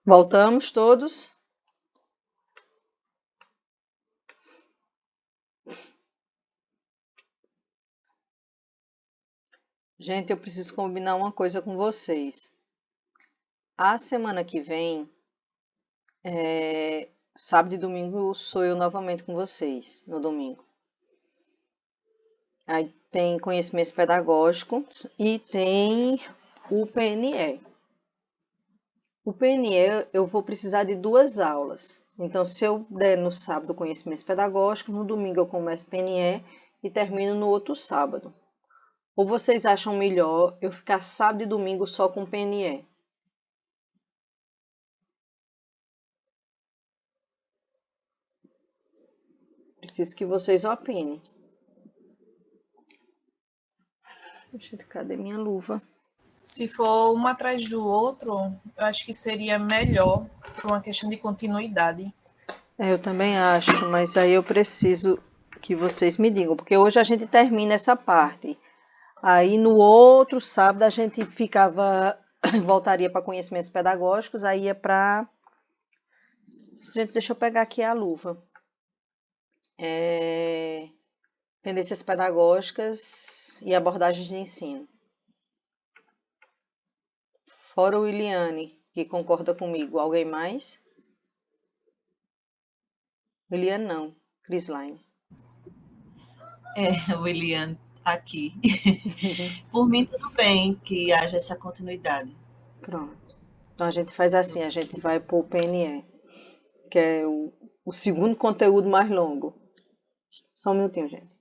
Voltamos todos. Gente, eu preciso combinar uma coisa com vocês. A semana que vem, sábado e domingo, sou eu novamente com vocês, no domingo. Aí tem conhecimentos pedagógicos e tem o PNE. O PNE eu vou precisar de 2 aulas. Então, se eu der no sábado conhecimentos pedagógicos, no domingo eu começo PNE e termino no outro sábado. Ou vocês acham melhor eu ficar sábado e domingo só com PNE? Preciso que vocês opinem. Poxa, cadê minha luva? Se for um atrás do outro, eu acho que seria melhor por uma questão de continuidade. Eu também acho, mas aí eu preciso que vocês me digam, porque hoje a gente termina essa parte. Aí no outro sábado a gente voltaria para conhecimentos pedagógicos, aí é para. Gente, deixa eu pegar aqui a luva. Tendências pedagógicas e abordagens de ensino. Fora o Iliane, que concorda comigo. Alguém mais? Iliane não, Crislaine. O William aqui. Por mim, tudo bem que haja essa continuidade. Pronto. Então a gente faz assim, a gente vai para o PNE, que é o segundo conteúdo mais longo. Só um minutinho, gente.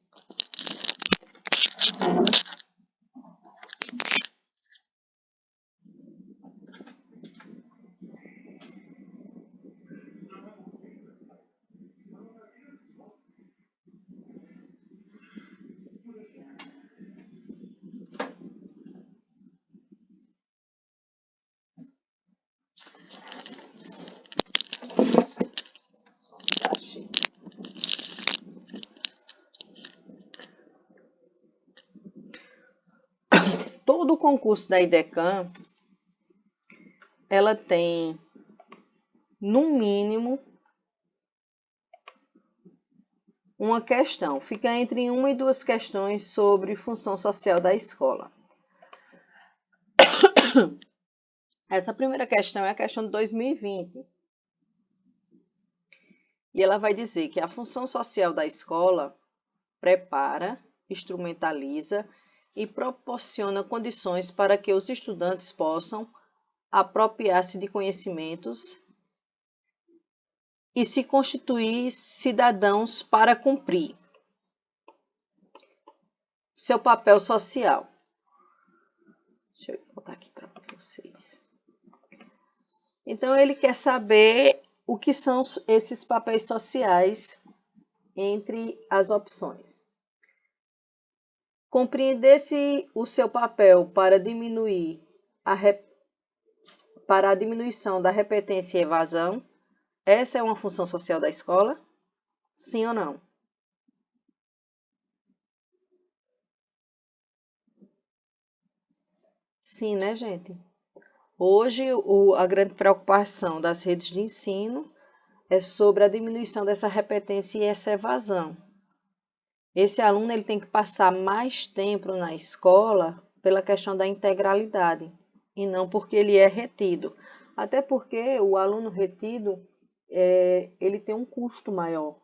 Todo o concurso da IDECAM, ela tem, no mínimo, uma questão. Fica entre 1 e 2 questões sobre função social da escola. Essa primeira questão é a questão de 2020. E ela vai dizer que a função social da escola prepara, instrumentaliza e proporciona condições para que os estudantes possam apropriar-se de conhecimentos e se constituir cidadãos para cumprir seu papel social. Deixa eu botar aqui para vocês. Então, ele quer saber o que são esses papéis sociais entre as opções. Compreender-se o seu papel para a diminuição da repetência e evasão. Essa é uma função social da escola? Sim ou não? Sim, né, gente? Hoje, a grande preocupação das redes de ensino é sobre a diminuição dessa repetência e essa evasão. Esse aluno ele tem que passar mais tempo na escola pela questão da integralidade e não porque ele é retido. Até porque o aluno retido ele tem um custo maior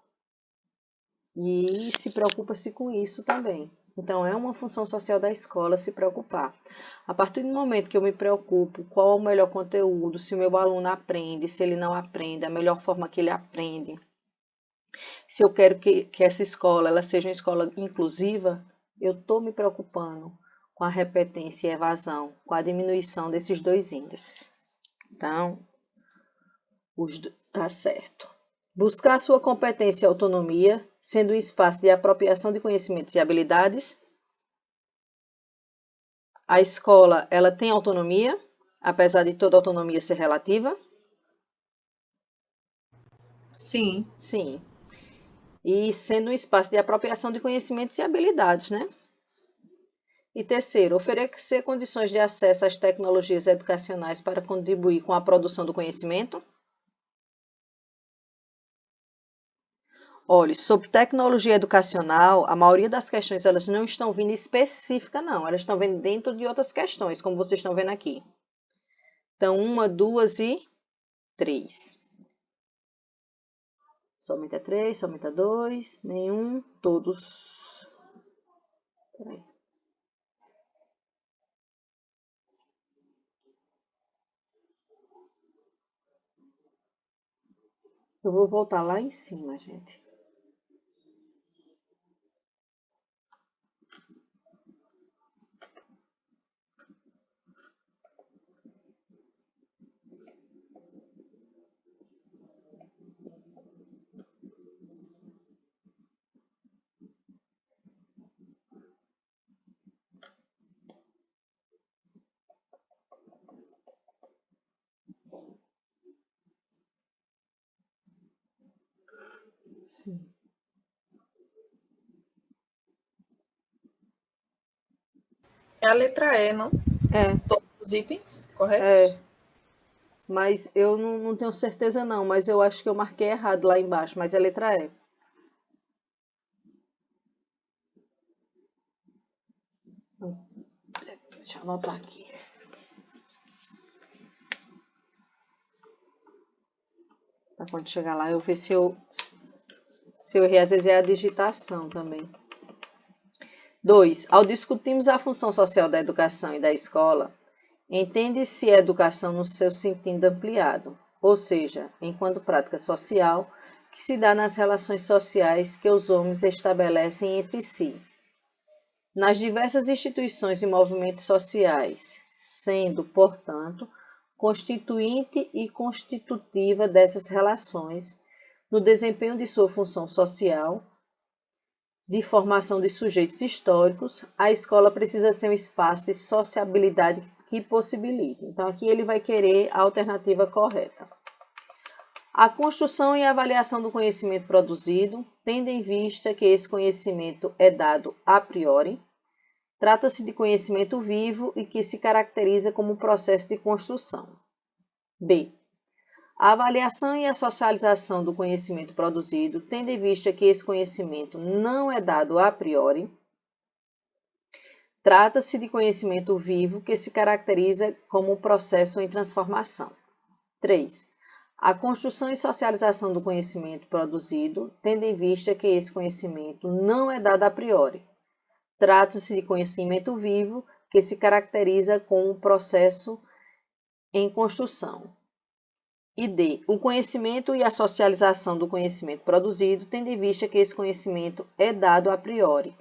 e se preocupa-se com isso também. Então, é uma função social da escola se preocupar. A partir do momento que eu me preocupo qual é o melhor conteúdo, se o meu aluno aprende, se ele não aprende, a melhor forma que ele aprende, se eu quero que essa escola ela seja uma escola inclusiva, eu estou me preocupando com a repetência e evasão, com a diminuição desses 2 índices. Então, tá certo. Buscar sua competência e autonomia, sendo um espaço de apropriação de conhecimentos e habilidades. A escola ela tem autonomia, apesar de toda autonomia ser relativa? Sim. Sim. E sendo um espaço de apropriação de conhecimentos e habilidades, né? E terceiro, oferecer condições de acesso às tecnologias educacionais para contribuir com a produção do conhecimento. Olha, sobre tecnologia educacional, a maioria das questões elas não estão vindo específica, não. Elas estão vindo dentro de outras questões, como vocês estão vendo aqui. Então, 1, 2 e 3. Somente a 3, somente a 2, nenhum, todos. Peraí. Eu vou voltar lá em cima, gente. Sim. É a letra E, não? É. Todos os itens, corretos? É. Mas eu não tenho certeza não, mas eu acho que eu marquei errado lá embaixo, mas é letra E. Deixa eu anotar aqui. Para quando chegar lá eu ver se eu errei, às vezes é a digitação também. 2. Ao discutirmos a função social da educação e da escola, entende-se a educação no seu sentido ampliado, ou seja, enquanto prática social que se dá nas relações sociais que os homens estabelecem entre si, nas diversas instituições e movimentos sociais, sendo, portanto, constituinte e constitutiva dessas relações, no desempenho de sua função social, de formação de sujeitos históricos, a escola precisa ser um espaço de sociabilidade que possibilite. Então, aqui ele vai querer a alternativa correta. A construção e avaliação do conhecimento produzido, tendo em vista que esse conhecimento é dado a priori, trata-se de conhecimento vivo e que se caracteriza como um processo de construção. B. A avaliação e a socialização do conhecimento produzido, tendo em vista que esse conhecimento não é dado a priori, trata-se de conhecimento vivo que se caracteriza como um processo em transformação. 3. A construção e socialização do conhecimento produzido, tendo em vista que esse conhecimento não é dado a priori, trata-se de conhecimento vivo que se caracteriza como um processo em construção. E D. O conhecimento e a socialização do conhecimento produzido, tendo em vista que esse conhecimento é dado a priori.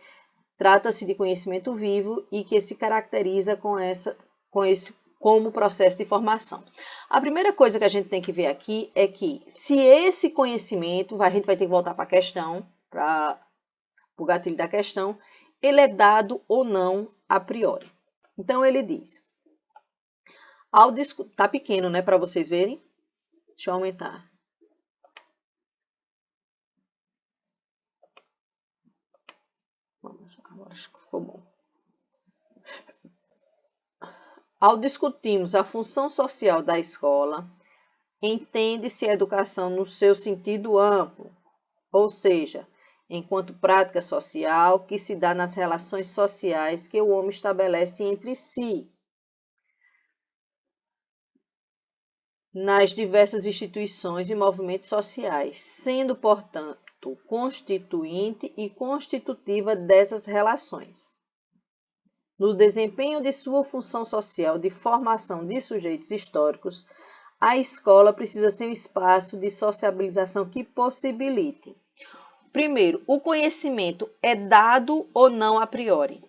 Trata-se de conhecimento vivo e que se caracteriza como processo de formação. A primeira coisa que a gente tem que ver aqui é que se esse conhecimento, a gente vai ter que voltar para a questão, para o gatilho da questão, ele é dado ou não a priori. Então ele diz, tá pequeno, né, para vocês verem? Deixa eu aumentar. Agora acho que ficou bom. Ao discutirmos a função social da escola, entende-se a educação no seu sentido amplo, ou seja, enquanto prática social que se dá nas relações sociais que o homem estabelece entre si, nas diversas instituições e movimentos sociais, sendo, portanto, constituinte e constitutiva dessas relações. No desempenho de sua função social de formação de sujeitos históricos, a escola precisa ser um espaço de sociabilização que possibilite. Primeiro, o conhecimento é dado ou não a priori?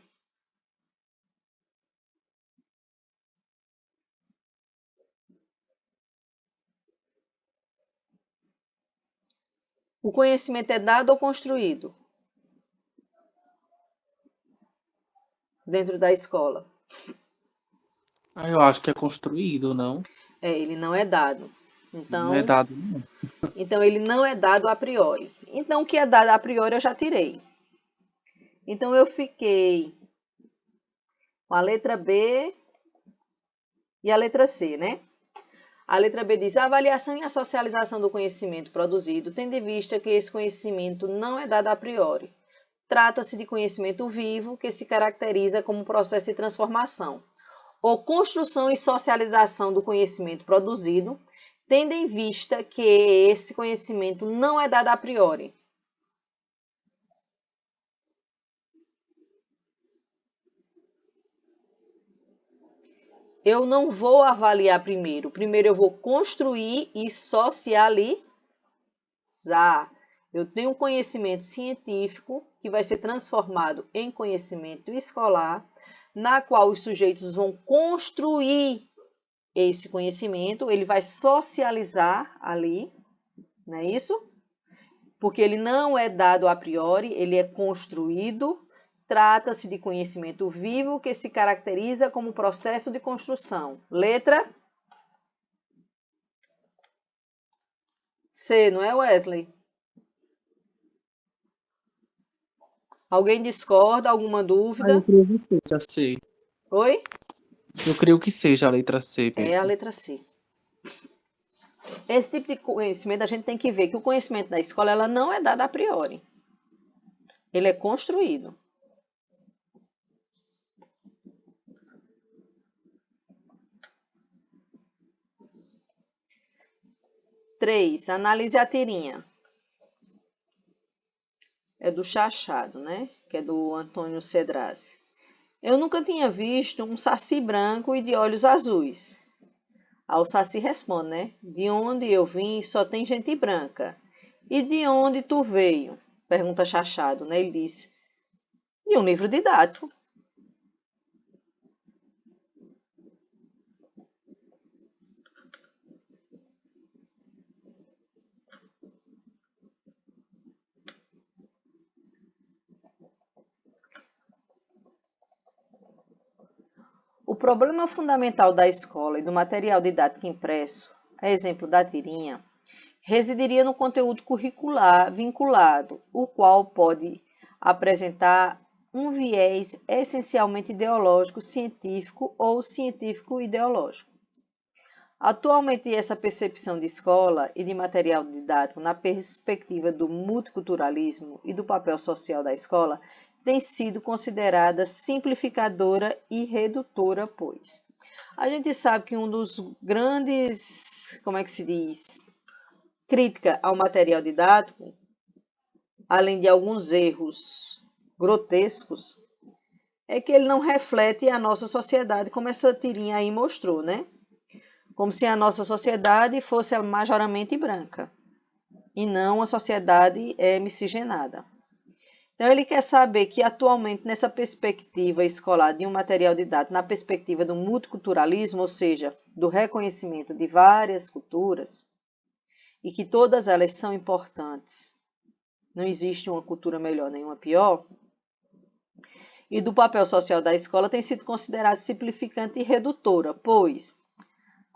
O conhecimento é dado ou construído dentro da escola? Eu acho que é construído, não? Ele não é dado. Então, Não é dado, não. Então, ele não é dado a priori. Então, o que é dado a priori eu já tirei. Então, eu fiquei com a letra B e a letra C, né? A letra B diz: a avaliação e a socialização do conhecimento produzido, tendo em vista que esse conhecimento não é dado a priori. Trata-se de conhecimento vivo que se caracteriza como um processo de transformação ou construção e socialização do conhecimento produzido, tendo em vista que esse conhecimento não é dado a priori. Eu não vou avaliar primeiro. Primeiro eu vou construir e socializar. Eu tenho um conhecimento científico que vai ser transformado em conhecimento escolar, na qual os sujeitos vão construir esse conhecimento, ele vai socializar ali, não é isso? Porque ele não é dado a priori, ele é construído. Trata-se de conhecimento vivo que se caracteriza como processo de construção. Letra C, não é, Wesley? Alguém discorda? Alguma dúvida? Eu creio que seja C. Oi? Eu creio que seja a letra C É mesmo. a letra C. Esse tipo de conhecimento a gente tem que ver que o conhecimento da escola ela não é dado a priori. Ele é construído. Três, analise a tirinha. É do Chachado, né? Que é do Antônio Cedrazzi. Eu nunca tinha visto um saci branco e de olhos azuis. Aí o saci responde, né? De onde eu vim só tem gente branca. E de onde tu veio? Pergunta Chachado, né? Ele disse, de um livro didático. O problema fundamental da escola e do material didático impresso, a exemplo da tirinha, residiria no conteúdo curricular vinculado, o qual pode apresentar um viés essencialmente ideológico, científico ou científico-ideológico. Atualmente, essa percepção de escola e de material didático na perspectiva do multiculturalismo e do papel social da escola tem sido considerada simplificadora e redutora, pois a gente sabe que um dos grandes, como é que se diz, crítica ao material didático, além de alguns erros grotescos, é que ele não reflete a nossa sociedade, como essa tirinha aí mostrou, né? Como se a nossa sociedade fosse majoramente branca e não a sociedade miscigenada. Então, ele quer saber que, atualmente, nessa perspectiva escolar de um material didático, na perspectiva do multiculturalismo, ou seja, do reconhecimento de várias culturas, e que todas elas são importantes, não existe uma cultura melhor nem uma pior, e do papel social da escola tem sido considerada simplificante e redutora, pois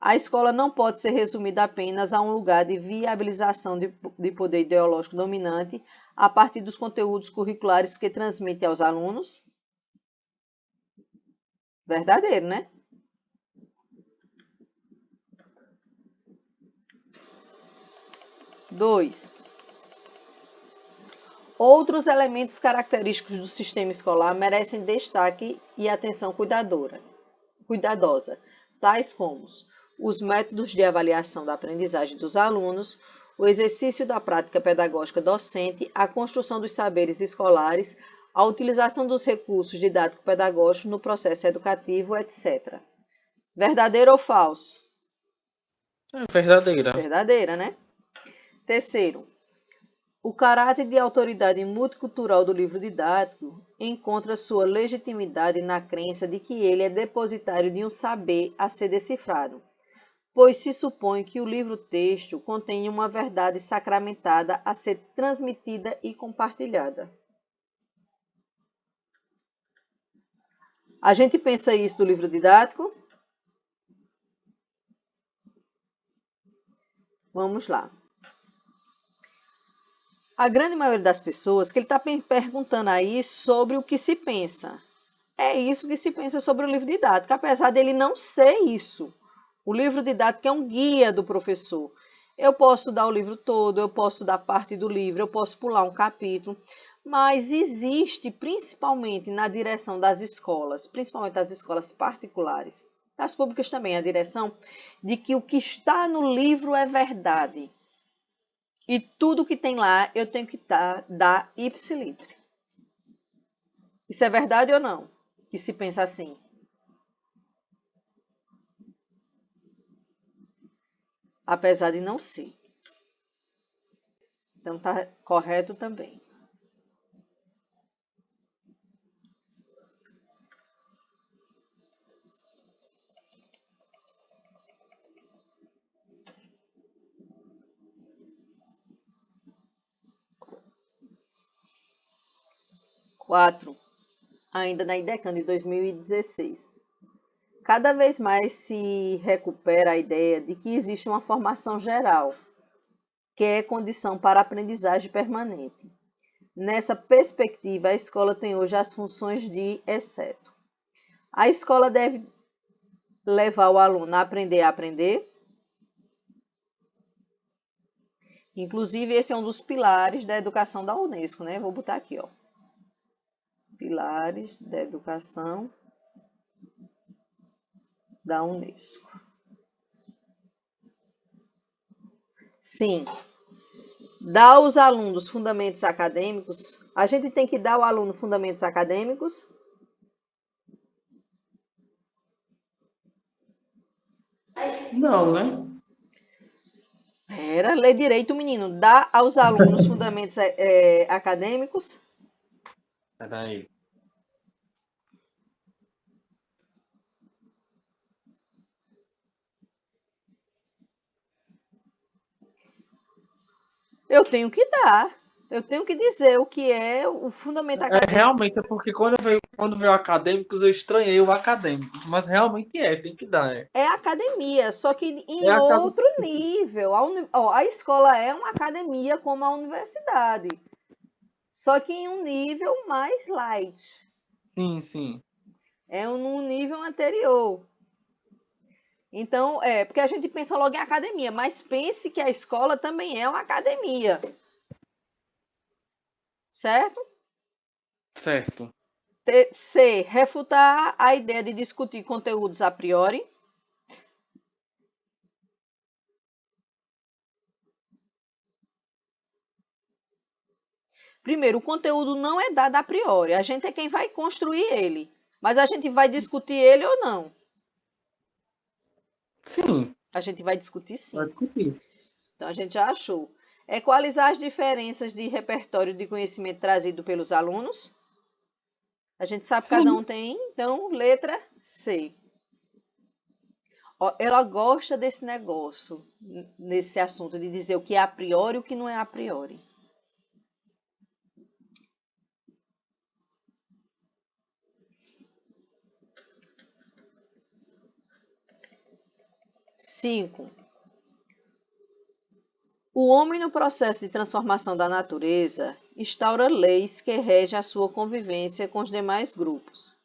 a escola não pode ser resumida apenas a um lugar de viabilização de poder ideológico dominante a partir dos conteúdos curriculares que transmite aos alunos. Verdadeiro, né? Dois. Outros elementos característicos do sistema escolar merecem destaque e atenção cuidadosa, tais como os métodos de avaliação da aprendizagem dos alunos, o exercício da prática pedagógica docente, a construção dos saberes escolares, a utilização dos recursos didático-pedagógicos no processo educativo, etc. Verdadeiro ou falso? É verdadeira. Verdadeira, né? Terceiro, o caráter de autoridade multicultural do livro didático encontra sua legitimidade na crença de que ele é depositário de um saber a ser decifrado, pois se supõe que o livro-texto contém uma verdade sacramentada a ser transmitida e compartilhada. A gente pensa isso do livro didático? Vamos lá. A grande maioria das pessoas que ele está perguntando aí sobre o que se pensa. é isso que se pensa sobre o livro didático, apesar dele não ser isso. O livro didático é um guia do professor. Eu posso dar o livro todo, eu posso dar parte do livro, eu posso pular um capítulo, mas existe, principalmente na direção das escolas, principalmente das escolas particulares, das públicas também, a direção de que o que está no livro é verdade. E tudo que tem lá eu tenho que dar ipsiliter. Isso é verdade ou não? Que se pensa assim. Apesar de não ser. Então está correto também. Quatro. Ainda na IDECAN de 2016. Cada vez mais se recupera a ideia de que existe uma formação geral, que é condição para a aprendizagem permanente. Nessa perspectiva, a escola tem hoje as funções de exceto. A escola deve levar o aluno a aprender. Inclusive, esse é um dos pilares da educação da Unesco, né? Vou botar aqui, ó. Pilares da educação da Unesco. Sim. Dar aos alunos fundamentos acadêmicos. A gente tem que dar ao aluno fundamentos acadêmicos. Não, né? Lê direito, menino. Dá aos alunos fundamentos acadêmicos. Peraí. Eu tenho que dar. Eu tenho que dizer o que é o fundamento acadêmico. Realmente é porque quando veio acadêmicos, eu estranhei o acadêmicos, mas realmente tem que dar. É academia, só que em É outro nível. A escola é uma academia como a universidade, só que em um nível mais light. Sim, sim. É num nível anterior. Então, porque a gente pensa logo em academia, mas pense que a escola também é uma academia. Certo? Certo. C. Refutar a ideia de discutir conteúdos a priori. Primeiro, o conteúdo não é dado a priori, a gente é quem vai construir ele. Mas a gente vai discutir ele ou não? Sim. A gente vai discutir sim. Vai discutir. Então a gente já achou. Equalizar as diferenças de repertório de conhecimento trazido pelos alunos. A gente sabe que cada um tem, então, letra C. Ó, ela gosta desse negócio, nesse assunto, de dizer o que é a priori e o que não é a priori. Cinco. O homem, no processo de transformação da natureza, instaura leis que regem a sua convivência com os demais grupos.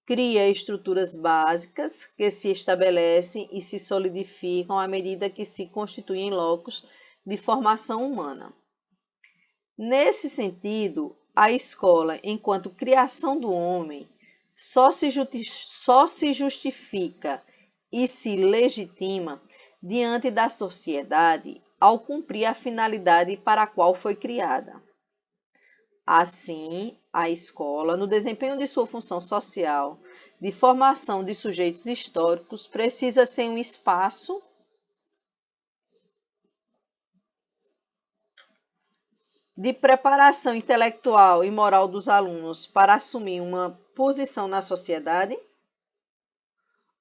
Cria estruturas básicas que se estabelecem e se solidificam à medida que se constituem locos de formação humana. Nesse sentido, a escola, enquanto criação do homem, só se justifica e se legitima diante da sociedade ao cumprir a finalidade para a qual foi criada. Assim, a escola, no desempenho de sua função social de formação de sujeitos históricos, precisa ser um espaço de preparação intelectual e moral dos alunos para assumir uma posição na sociedade.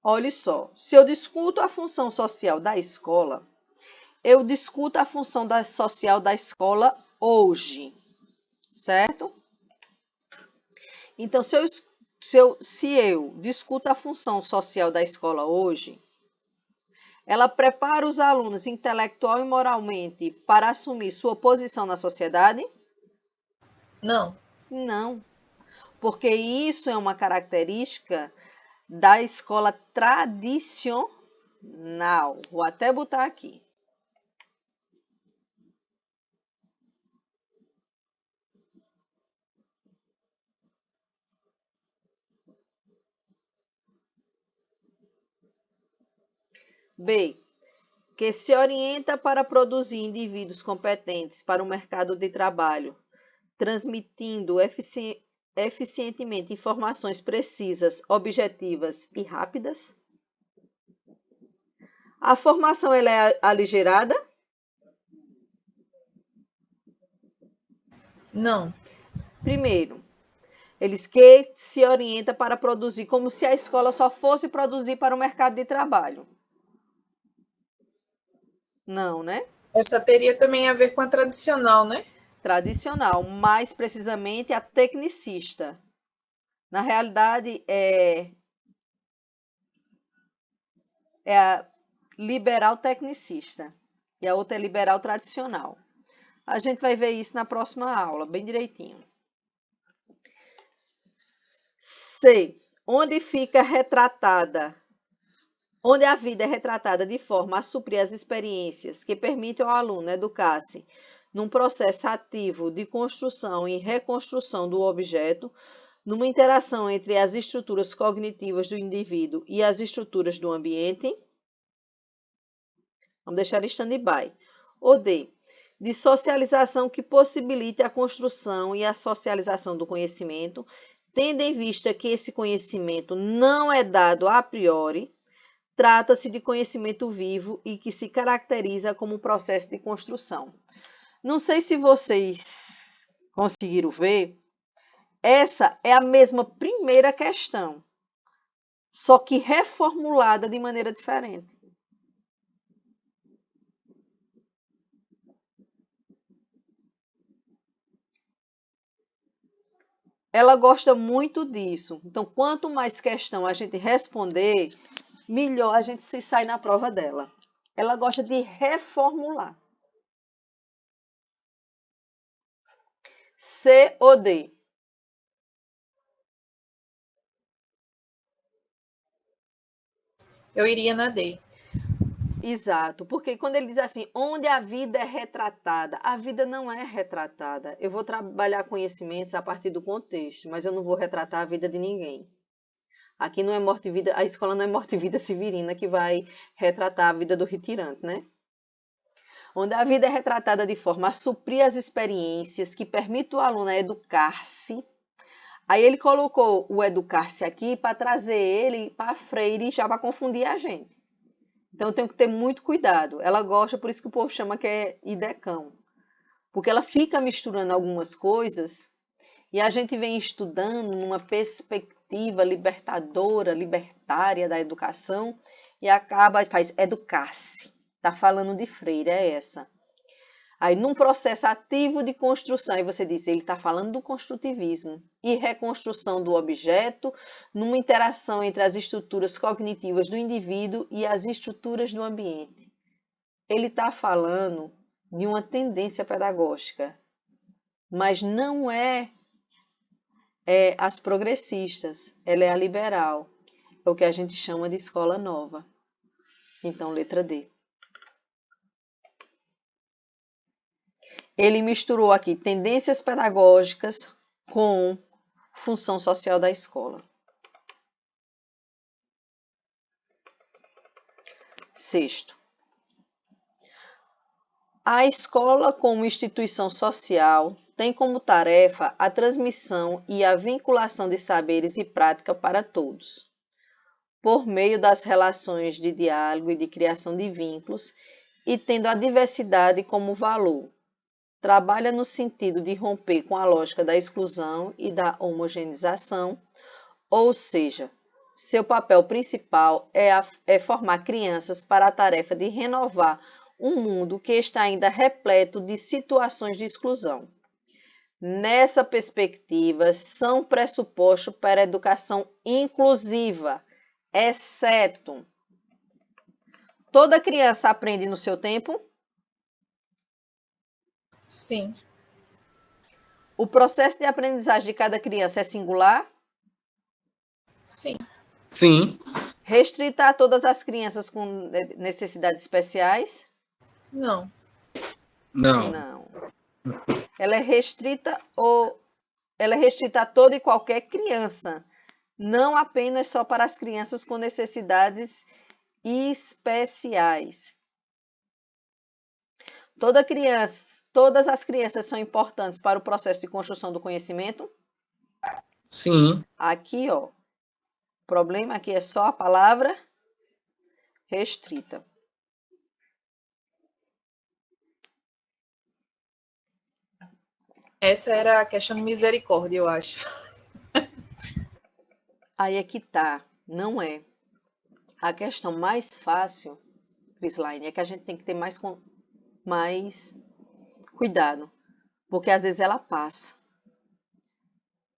Olhe só, se eu discuto a função social da escola, eu discuto a função social da escola hoje, certo? Então, se eu discuto a função social da escola hoje, ela prepara os alunos intelectual e moralmente para assumir sua posição na sociedade? Não. Não. porque isso é uma característica da escola tradicional. Vou até botar aqui. B, que se orienta para produzir indivíduos competentes para o mercado de trabalho, transmitindo eficientemente informações precisas, objetivas e rápidas. A formação ela é aligerada? Não. Primeiro, eles que se orienta para produzir, como se a escola só fosse produzir para o mercado de trabalho. Não, né? Essa teria também a ver com a tradicional, né? Tradicional, mais precisamente a tecnicista. Na realidade, é a liberal tecnicista e a outra é liberal tradicional. A gente vai ver isso na próxima aula, bem direitinho. C. Onde fica retratada, onde a vida é retratada de forma a suprir as experiências que permitem ao aluno educar-se num processo ativo de construção e reconstrução do objeto, numa interação entre as estruturas cognitivas do indivíduo e as estruturas do ambiente. Vamos deixar em stand-by. Ou D, de socialização que possibilite a construção e a socialização do conhecimento, tendo em vista que esse conhecimento não é dado a priori, trata-se de conhecimento vivo e que se caracteriza como um processo de construção. Não sei se vocês conseguiram ver, essa é a mesma primeira questão, só que reformulada de maneira diferente. Ela gosta muito disso. Então, quanto mais questão a gente responder, melhor a gente se sai na prova dela. Ela gosta de reformular. C ou D? Eu iria na D. Exato, porque quando ele diz assim, onde a vida é retratada, a vida não é retratada. Eu vou trabalhar conhecimentos a partir do contexto, mas eu não vou retratar a vida de ninguém. Aqui não é morte e vida, a escola não é morte e vida severina que vai retratar a vida do retirante, né? Onde a vida é retratada de forma a suprir as experiências que permite o aluno educar-se. Aí ele colocou o educar-se aqui para trazer ele para Freire, já para confundir a gente. Então eu tenho que ter muito cuidado. Ela gosta, por isso que o povo chama que é idecão. Porque ela fica misturando algumas coisas e a gente vem estudando numa perspectiva libertadora, libertária da educação e acaba, faz educar-se. Está falando de Freire, é essa. Aí, num processo ativo de construção, aí você diz, ele está falando do construtivismo e reconstrução do objeto, numa interação entre as estruturas cognitivas do indivíduo e as estruturas do ambiente. Ele está falando de uma tendência pedagógica, mas não é as progressistas, ela é a liberal, é o que a gente chama de escola nova. Então, letra D. Ele misturou aqui tendências pedagógicas com função social da escola. Sexto, a escola como instituição social tem como tarefa a transmissão e a vinculação de saberes e prática para todos, por meio das relações de diálogo e de criação de vínculos e tendo a diversidade como valor. Trabalha no sentido de romper com a lógica da exclusão e da homogeneização, ou seja, seu papel principal é formar crianças para a tarefa de renovar um mundo que está ainda repleto de situações de exclusão. Nessa perspectiva, são pressupostos para a educação inclusiva, exceto toda criança aprende no seu tempo? Sim. O processo de aprendizagem de cada criança é singular? Sim. Sim. Restrita a todas as crianças com necessidades especiais? Não. Não. Não. Ela é restrita a toda e qualquer criança, não apenas só para as crianças com necessidades especiais. Todas as crianças são importantes para o processo de construção do conhecimento? Sim. Aqui, ó, o problema aqui é só a palavra restrita. Essa era a questão de misericórdia, eu acho. Aí é que tá, não é. A questão mais fácil, Crislaine, é que a gente tem que ter mais cuidado, porque às vezes ela passa.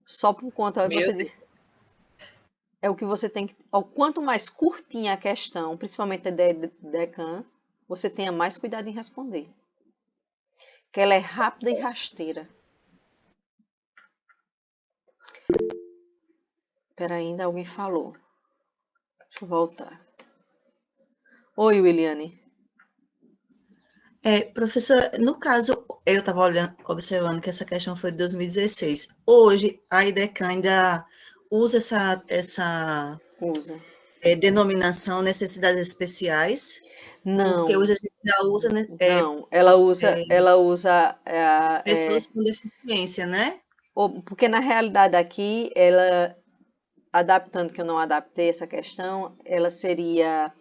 Só por conta, Meu você Deus. diz, é o que você tem que. Ó, quanto mais curtinha a questão, principalmente a DECAN, você tenha mais cuidado em responder. Que ela é rápida e rasteira. Espera, ainda alguém falou. Deixa eu voltar. Oi, Williane. Professora, no caso, eu estava observando que essa questão foi de 2016. Hoje, a IDECAN ainda usa essa Usa. denominação necessidades especiais, porque Não, hoje a gente já usa, né, não. Ela usa pessoas com deficiência, né? porque na realidade aqui, ela, adaptando que eu não adaptei essa questão, ela seria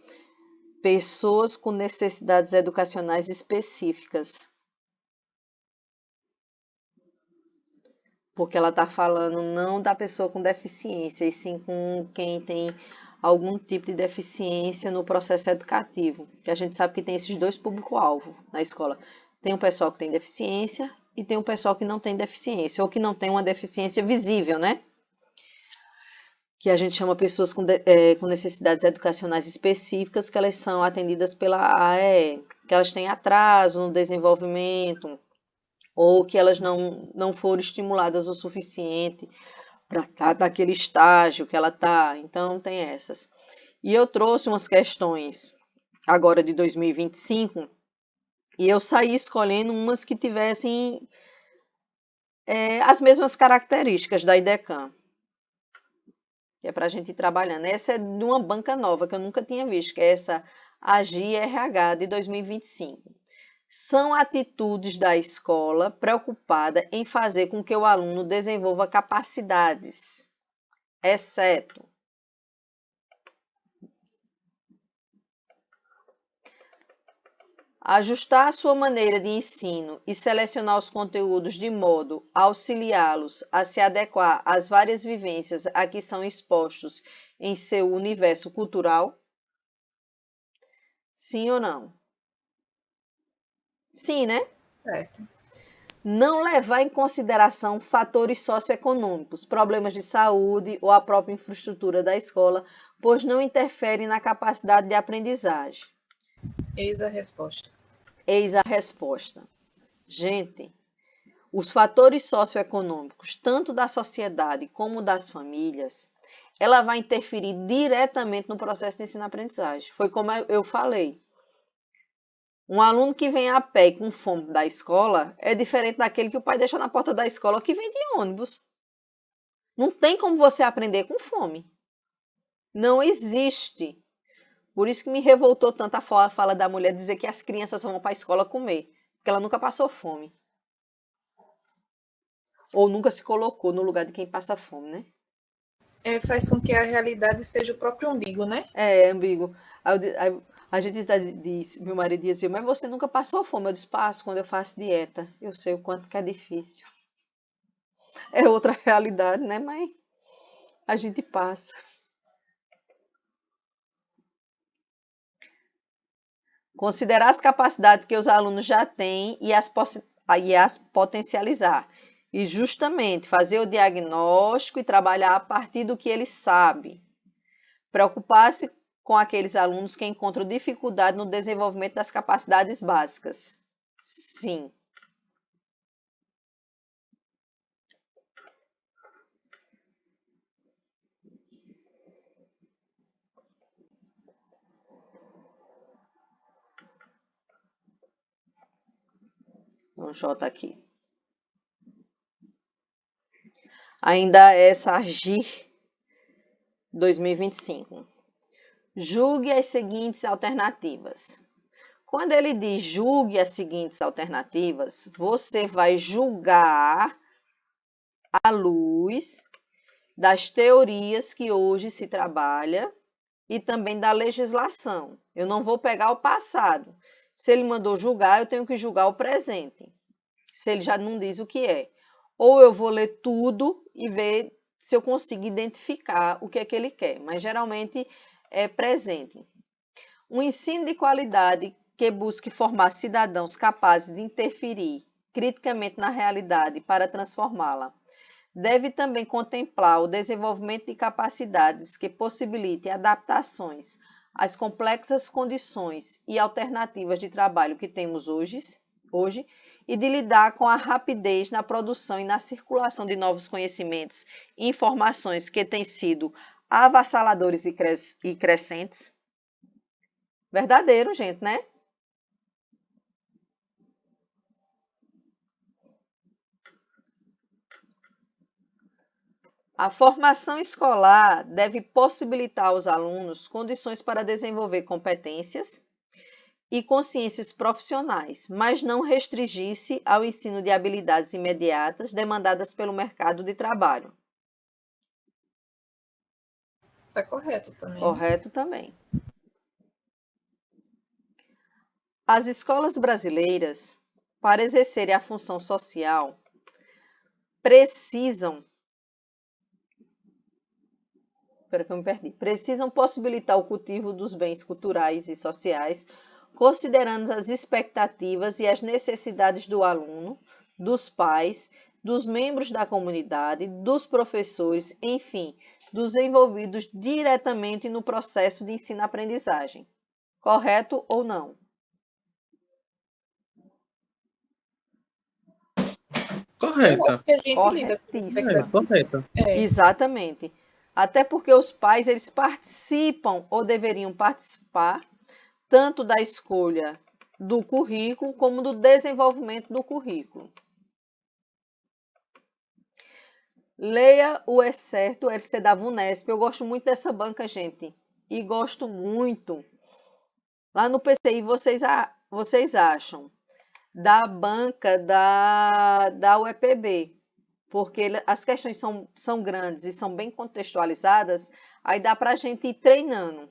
pessoas com necessidades educacionais específicas. Porque ela está falando não da pessoa com deficiência, e sim com quem tem algum tipo de deficiência no processo educativo. Que a gente sabe que tem esses dois público-alvo na escola. Tem o pessoal que tem deficiência e tem o pessoal que não tem deficiência, ou que não tem uma deficiência visível, né? Que a gente chama pessoas com necessidades educacionais específicas, que elas são atendidas pela AEE, que elas têm atraso no desenvolvimento, ou que elas não foram estimuladas o suficiente para estar naquele estágio que ela está. Então, tem essas. E eu trouxe umas questões agora de 2025 e eu saí escolhendo umas que tivessem as mesmas características da IDECAN, que é para a gente ir trabalhando. Essa é de uma banca nova que eu nunca tinha visto, que é essa AGI-RH de 2025. São atitudes da escola preocupada em fazer com que o aluno desenvolva capacidades, exceto ajustar a sua maneira de ensino e selecionar os conteúdos de modo a auxiliá-los a se adequar às várias vivências a que são expostos em seu universo cultural? Sim ou não? Sim, né? Certo. Não levar em consideração fatores socioeconômicos, problemas de saúde ou a própria infraestrutura da escola, pois não interferem na capacidade de aprendizagem. Eis a resposta. Eis a resposta. Gente, os fatores socioeconômicos, tanto da sociedade como das famílias, ela vai interferir diretamente no processo de ensino-aprendizagem. Foi como eu falei. Um aluno que vem a pé e com fome da escola é diferente daquele que o pai deixa na porta da escola que vem de ônibus. Não tem como você aprender com fome. Não existe. Por isso que me revoltou tanto a fala da mulher dizer que as crianças só vão para a escola comer, porque ela nunca passou fome. Ou nunca se colocou no lugar de quem passa fome, né? Faz com que a realidade seja o próprio umbigo, né? É, ambíguo. A gente diz, meu marido dizia, mas você nunca passou fome. Eu disse, passo quando eu faço dieta. Eu sei o quanto que é difícil. É outra realidade, né? Mas a gente passa. Considerar as capacidades que os alunos já têm e as potencializar. E justamente fazer o diagnóstico e trabalhar a partir do que eles sabem. Preocupar-se com aqueles alunos que encontram dificuldade no desenvolvimento das capacidades básicas. Sim. Vamos J aqui. Ainda é SARGIR 2025. Julgue as seguintes alternativas. Quando ele diz julgue as seguintes alternativas, você vai julgar à luz das teorias que hoje se trabalha e também da legislação. Eu não vou pegar o passado. Se ele mandou julgar, eu tenho que julgar o presente. Se ele já não diz o que é. Ou eu vou ler tudo e ver se eu consigo identificar o que é que ele quer. Mas geralmente é presente. Um ensino de qualidade que busque formar cidadãos capazes de interferir criticamente na realidade para transformá-la. Deve também contemplar o desenvolvimento de capacidades que possibilitem adaptações às complexas condições e alternativas de trabalho que temos hoje e de lidar com a rapidez na produção e na circulação de novos conhecimentos e informações que têm sido avassaladores e crescentes. Verdadeiro, gente, né? A formação escolar deve possibilitar aos alunos condições para desenvolver competências e consciências profissionais, mas não restringir-se ao ensino de habilidades imediatas demandadas pelo mercado de trabalho. Está correto também. Correto também. As escolas brasileiras, para exercerem a função social, precisam possibilitar o cultivo dos bens culturais e sociais, considerando as expectativas e as necessidades do aluno, dos pais, dos membros da comunidade, dos professores, enfim, dos envolvidos diretamente no processo de ensino-aprendizagem. Correto ou não? Correta. Porque a gente lida com Corretíssima. Correta. Exatamente. Até porque os pais, eles participam ou deveriam participar tanto da escolha do currículo como do desenvolvimento do currículo. Leia o excerto LC da VUNESP. Eu gosto muito dessa banca, gente. E gosto muito. Lá no PCI, vocês acham da banca da UEPB. Porque as questões são grandes e são bem contextualizadas, aí dá para a gente ir treinando.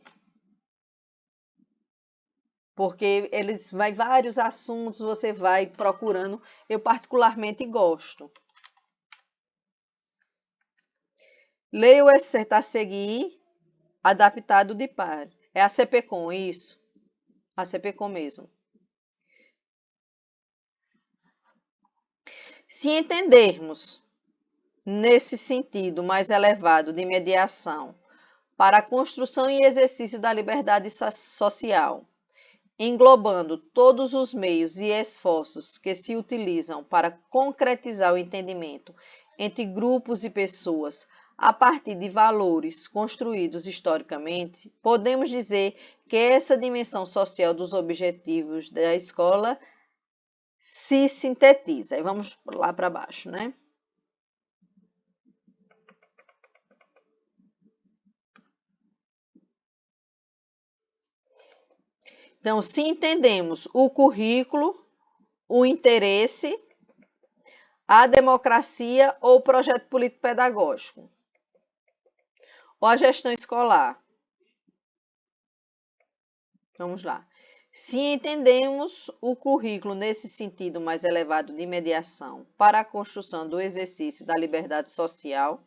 Porque vai vários assuntos, você vai procurando. Eu particularmente gosto. Leia o excerto a seguir, adaptado de par. É a CPCOM, isso. A CPCOM mesmo. Se entendermos nesse sentido mais elevado de mediação para a construção e exercício da liberdade social, englobando todos os meios e esforços que se utilizam para concretizar o entendimento entre grupos e pessoas a partir de valores construídos historicamente, podemos dizer que essa dimensão social dos objetivos da escola se sintetiza. E vamos lá para baixo, né? Então, se entendemos o currículo, o interesse, a democracia ou o projeto político-pedagógico, ou a gestão escolar. Vamos lá. Se entendemos o currículo nesse sentido mais elevado de mediação para a construção do exercício da liberdade social,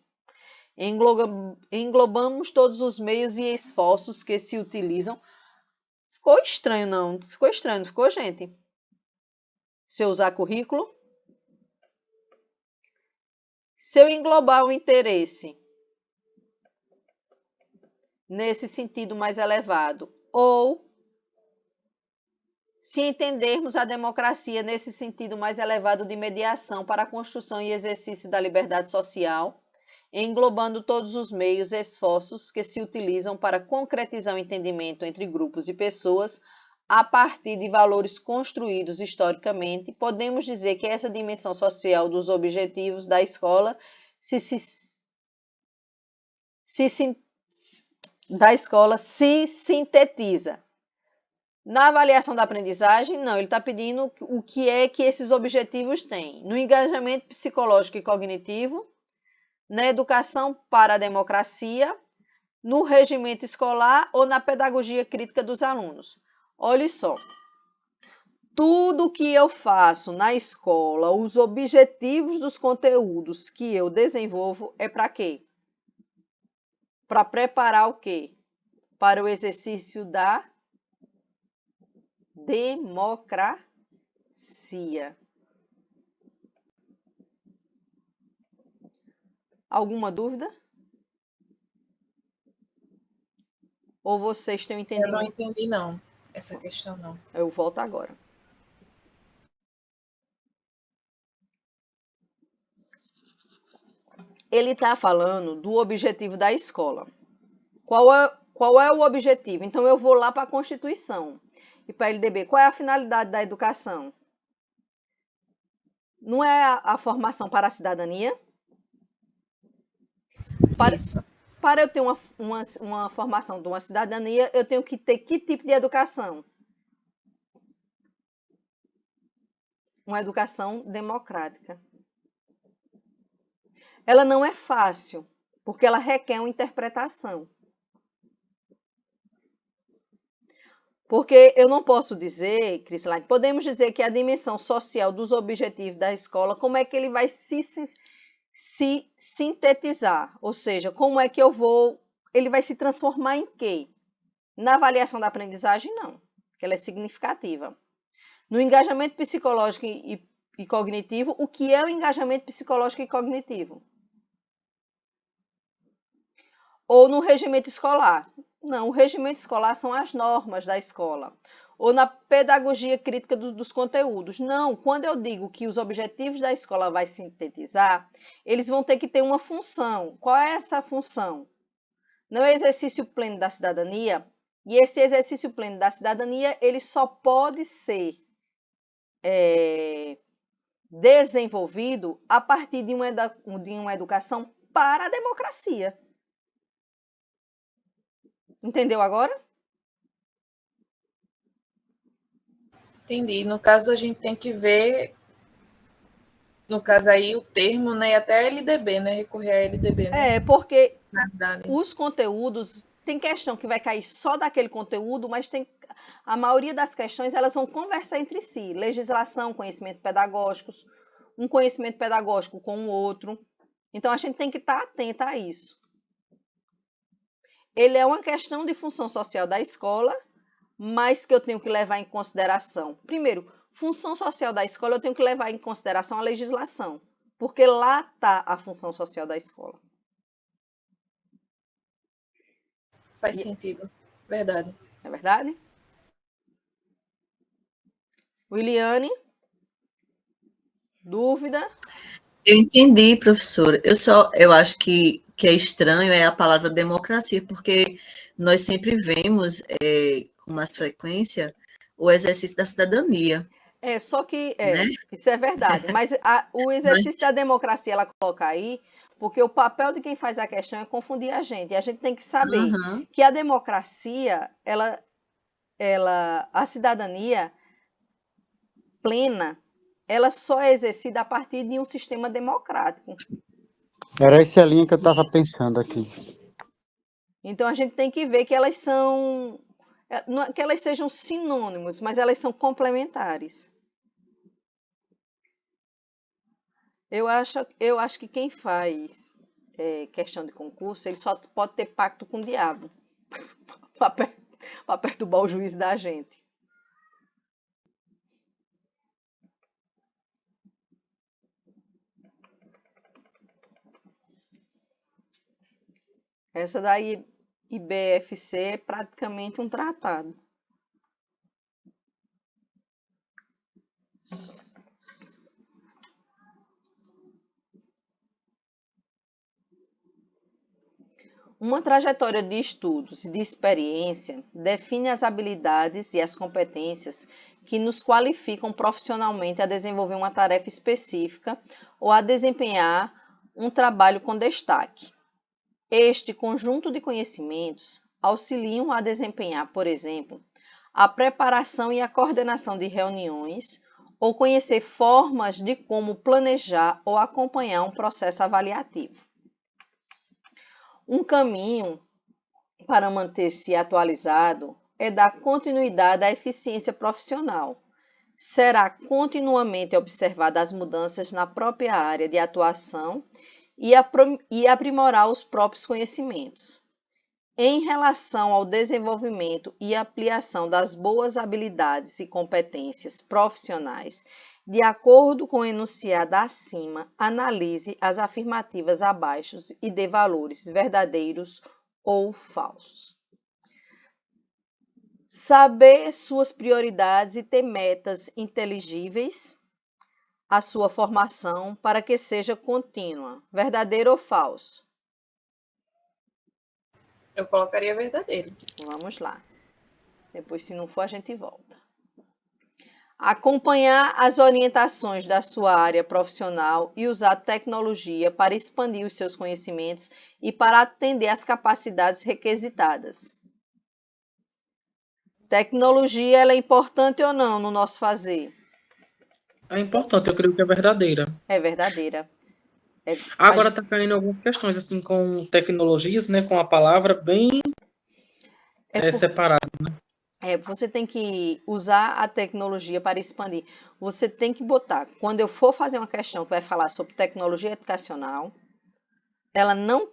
englobamos todos os meios e esforços que se utilizam. Ficou estranho, não? Ficou estranho, não ficou, gente? Se eu usar currículo. Se eu englobar o interesse nesse sentido mais elevado, ou se entendermos a democracia nesse sentido mais elevado de mediação para a construção e exercício da liberdade social, englobando todos os meios e esforços que se utilizam para concretizar o entendimento entre grupos e pessoas a partir de valores construídos historicamente, podemos dizer que essa dimensão social dos objetivos da escola se sintetiza. Na avaliação da aprendizagem, não, ele está pedindo o que é que esses objetivos têm. No engajamento psicológico e cognitivo, na educação para a democracia, no regimento escolar ou na pedagogia crítica dos alunos. Olha só, tudo que eu faço na escola, os objetivos dos conteúdos que eu desenvolvo é para quê? Para preparar o quê? Para o exercício da democracia. Alguma dúvida? Ou vocês têm Eu entendido? não entendi, não, essa questão, não. Eu volto agora. Ele está falando do objetivo da escola. Qual é o objetivo? Então, eu vou lá para a Constituição e para a LDB. Qual é a finalidade da educação? Não é a formação para a cidadania? Isso. Para eu ter uma formação de uma cidadania, eu tenho que ter que tipo de educação? Uma educação democrática. Ela não é fácil, porque ela requer uma interpretação. Porque eu não posso dizer, Crislaine, podemos dizer que a dimensão social dos objetivos da escola, como é que ele vai se sintetizar? Ou seja, como é que ele vai se transformar em quê? Na avaliação da aprendizagem, não, porque ela é significativa. No engajamento psicológico e cognitivo, o que é o engajamento psicológico e cognitivo? Ou no regimento escolar? Não, o regimento escolar são as normas da escola. Ou na pedagogia crítica dos conteúdos. Não, quando eu digo que os objetivos da escola vai sintetizar, eles vão ter que ter uma função. Qual é essa função? Não é exercício pleno da cidadania? E esse exercício pleno da cidadania, ele só pode ser desenvolvido a partir de uma educação para a democracia. Entendeu agora? Entendi. No caso, a gente tem que ver, no caso aí, o termo, né, e até a LDB, né, recorrer à LDB, né? Porque Na verdade. os conteúdos, tem questão que vai cair só daquele conteúdo, mas a maioria das questões elas vão conversar entre si. Legislação, conhecimentos pedagógicos, um conhecimento pedagógico com o outro. Então, a gente tem que estar atenta a isso. Ele é uma questão de função social da escola, mas que eu tenho que levar em consideração. Primeiro, função social da escola, eu tenho que levar em consideração a legislação, porque lá está a função social da escola. Faz sentido. Verdade. É verdade? Williane? Dúvida? Eu entendi, professora. Eu acho que é estranho é a palavra democracia, porque nós sempre vemos com mais frequência o exercício da cidadania, Só que né? isso é verdade. Mas o exercício da democracia ela coloca aí, porque o papel de quem faz a questão é confundir a gente. E a gente tem que saber que a democracia, a cidadania plena, ela só é exercida a partir de um sistema democrático. Era essa a linha que eu estava pensando aqui. Então a gente tem que ver que elas são, não que elas sejam sinônimos, mas elas são complementares. Eu acho que quem faz questão de concurso, ele só pode ter pacto com o diabo para perturbar o juízo da gente. Essa daí, IBFC, é praticamente um tratado. Uma trajetória de estudos e de experiência define as habilidades e as competências que nos qualificam profissionalmente a desenvolver uma tarefa específica ou a desempenhar um trabalho com destaque. Este conjunto de conhecimentos auxiliam a desempenhar, por exemplo, a preparação e a coordenação de reuniões ou conhecer formas de como planejar ou acompanhar um processo avaliativo. Um caminho para manter-se atualizado é dar continuidade à eficiência profissional. Será continuamente observar as mudanças na própria área de atuação e aprimorar os próprios conhecimentos. Em relação ao desenvolvimento e ampliação das boas habilidades e competências profissionais, de acordo com o enunciado acima, analise as afirmativas abaixo e dê valores verdadeiros ou falsos. Saber suas prioridades e ter metas inteligíveis à sua formação para que seja contínua. Verdadeiro ou falso? Eu colocaria verdadeiro. Vamos lá. Depois, se não for, a gente volta. Acompanhar as orientações da sua área profissional e usar tecnologia para expandir os seus conhecimentos e para atender às capacidades requisitadas. Tecnologia, ela é importante ou não no nosso fazer? É importante, eu creio que é verdadeira. É verdadeira. Agora está caindo algumas questões assim com tecnologias, né, com a palavra bem separada. Né? Você tem que usar a tecnologia para expandir. Você tem que botar, quando eu for fazer uma questão que vai falar sobre tecnologia educacional, ela não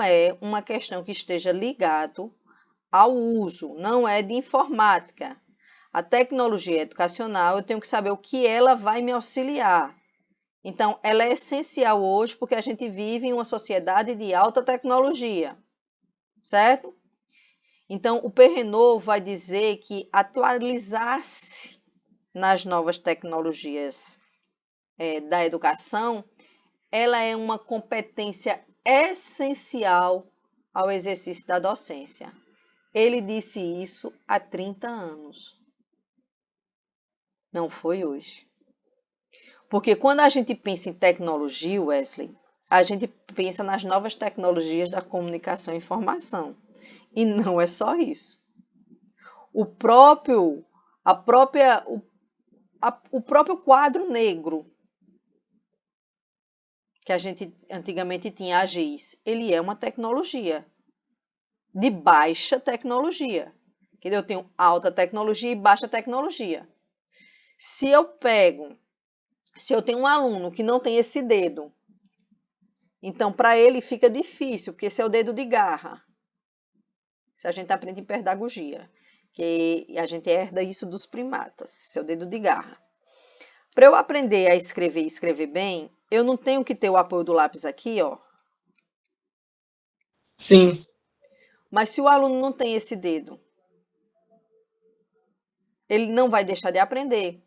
é uma questão que esteja ligado ao uso, não é de informática. A tecnologia educacional, eu tenho que saber o que ela vai me auxiliar. Então, ela é essencial hoje porque a gente vive em uma sociedade de alta tecnologia, certo? Então, o Perrenot vai dizer que atualizar-se nas novas tecnologias da educação, ela é uma competência essencial ao exercício da docência. Ele disse isso há 30 anos. Não foi hoje. Porque quando a gente pensa em tecnologia, Wesley, a gente pensa nas novas tecnologias da comunicação e informação. E não é só isso. O próprio quadro negro, que a gente antigamente tinha a GIS, ele é uma tecnologia de baixa tecnologia. Eu tenho alta tecnologia e baixa tecnologia. Se eu tenho um aluno que não tem esse dedo, então para ele fica difícil, porque esse é o dedo de garra. Se a gente aprende em pedagogia, que a gente herda isso dos primatas, seu dedo de garra. Para eu aprender a escrever e escrever bem, eu não tenho que ter o apoio do lápis aqui, ó. Sim. Mas se o aluno não tem esse dedo, ele não vai deixar de aprender.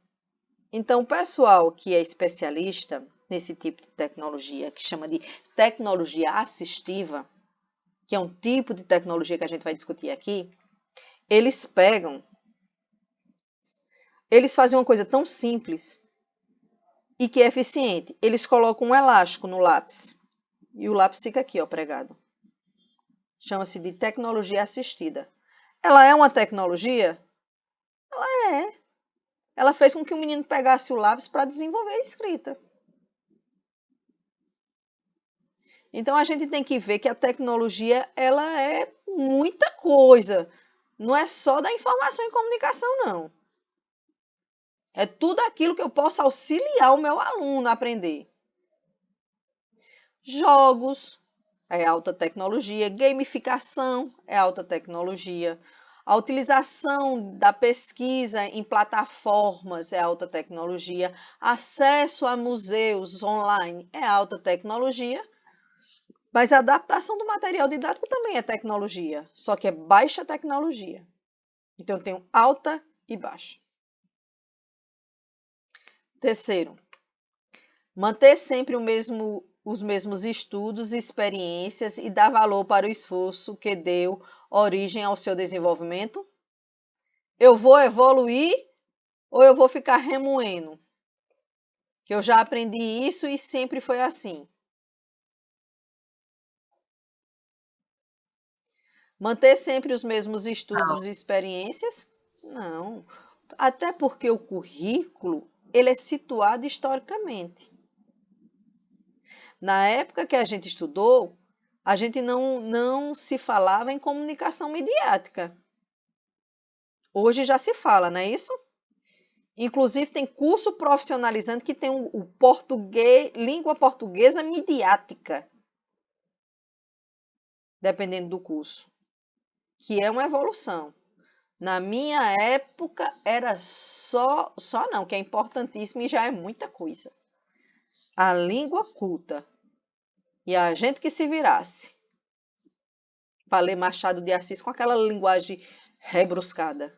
Então, o pessoal que é especialista nesse tipo de tecnologia, que chama de tecnologia assistiva, que é um tipo de tecnologia que a gente vai discutir aqui, eles fazem uma coisa tão simples e que é eficiente. Eles colocam um elástico no lápis e o lápis fica aqui, ó, pregado. Chama-se de tecnologia assistida. Ela é uma tecnologia? Ela é. Ela fez com que o menino pegasse o lápis para desenvolver a escrita. Então, a gente tem que ver que a tecnologia, ela é muita coisa. Não é só da informação e comunicação, não. É tudo aquilo que eu posso auxiliar o meu aluno a aprender. Jogos é alta tecnologia, gamificação é alta tecnologia, a utilização da pesquisa em plataformas é alta tecnologia, acesso a museus online é alta tecnologia, mas a adaptação do material didático também é tecnologia, só que é baixa tecnologia. Então, eu tenho alta e baixa. Terceiro, manter sempre o mesmo os mesmos estudos e experiências e dá valor para o esforço que deu origem ao seu desenvolvimento? Eu vou evoluir ou eu vou ficar remoendo? Que eu já aprendi isso e sempre foi assim. Manter sempre os mesmos estudos e experiências? Não. Até porque o currículo, ele é situado historicamente. Na época que a gente estudou, a gente não se falava em comunicação midiática. Hoje já se fala, não é isso? Inclusive tem curso profissionalizante que tem o português, língua portuguesa midiática, dependendo do curso, que é uma evolução. Na minha época era só não, que é importantíssimo e já é muita coisa. A língua culta. E a gente que se virasse para ler Machado de Assis com aquela linguagem rebruscada.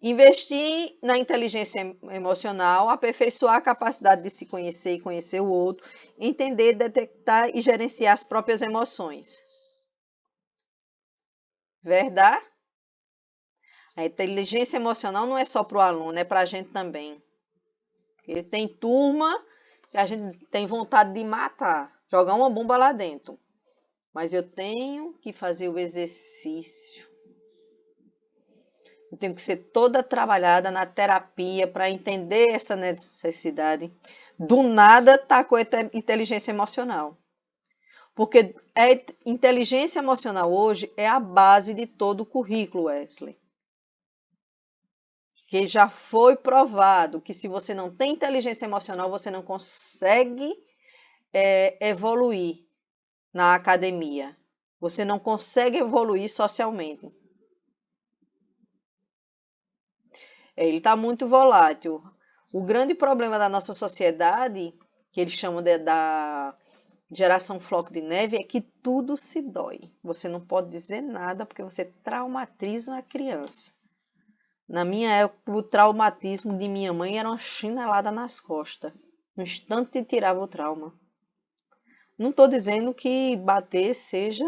Investir na inteligência emocional, aperfeiçoar a capacidade de se conhecer e conhecer o outro, entender, detectar e gerenciar as próprias emoções. Verdade? A inteligência emocional não é só para o aluno, é para a gente também. Porque tem turma que a gente tem vontade de matar, jogar uma bomba lá dentro. Mas eu tenho que fazer o exercício. Eu tenho que ser toda trabalhada na terapia para entender essa necessidade. Do nada tá com a inteligência emocional. Porque a inteligência emocional hoje é a base de todo o currículo, Wesley. Que já foi provado que se você não tem inteligência emocional, você não consegue evoluir na academia. Você não consegue evoluir socialmente. Ele está muito volátil. O grande problema da nossa sociedade, que eles chamam da geração floco de neve, é que tudo se dói. Você não pode dizer nada porque você traumatiza a criança. Na minha época, o traumatismo de minha mãe era uma chinelada nas costas. No instante tirava o trauma. Não estou dizendo que bater seja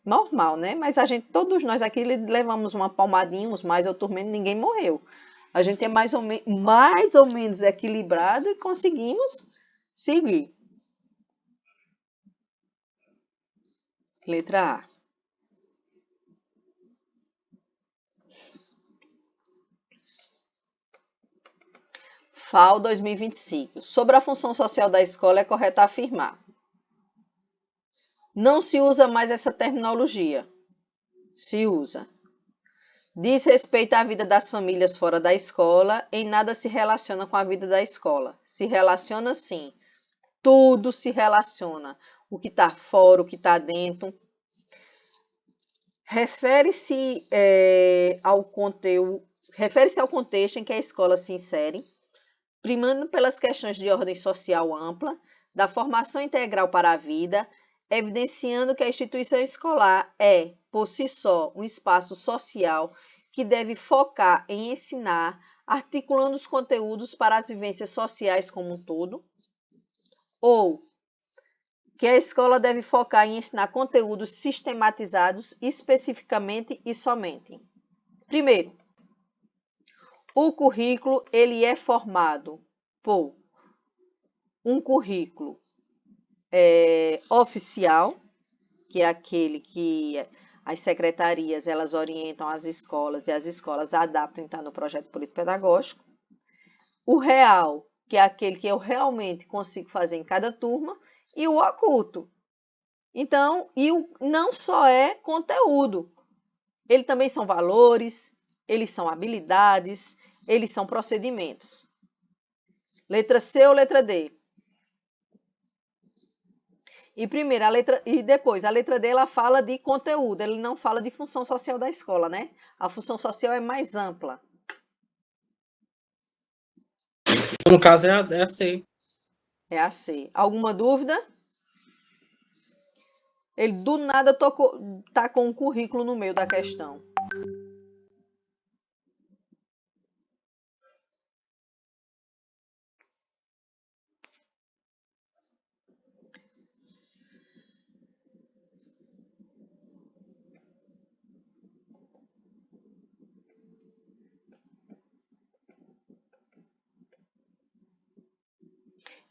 normal, né? Mas todos nós aqui levamos uma palmadinha, uns mais, outros menos, ninguém morreu. A gente é mais ou menos equilibrado e conseguimos seguir. Letra A. FAO 2025. Sobre a função social da escola, é correto afirmar: não se usa mais essa terminologia. Se usa. Diz respeito à vida das famílias fora da escola, em nada se relaciona com a vida da escola. Se relaciona sim. Tudo se relaciona. O que está fora, o que está dentro. Refere-se ao conteúdo, refere-se ao contexto em que a escola se insere, primando pelas questões de ordem social ampla, da formação integral para a vida, evidenciando que a instituição escolar é, por si só, um espaço social que deve focar em ensinar, articulando os conteúdos para as vivências sociais como um todo, ou que a escola deve focar em ensinar conteúdos sistematizados especificamente e somente. Primeiro, o currículo ele é formado por um currículo oficial, que é aquele que as secretarias elas orientam as escolas e as escolas adaptam no projeto político-pedagógico. O real, que é aquele que eu realmente consigo fazer em cada turma, e o oculto. Então, não só é conteúdo, ele também são valores, eles são habilidades, eles são procedimentos. Letra C ou letra D? E depois, a letra D ela fala de conteúdo, ele não fala de função social da escola, né? A função social é mais ampla. No caso, é a C. É a C. Alguma dúvida? Ele do nada tá com um currículo no meio da questão.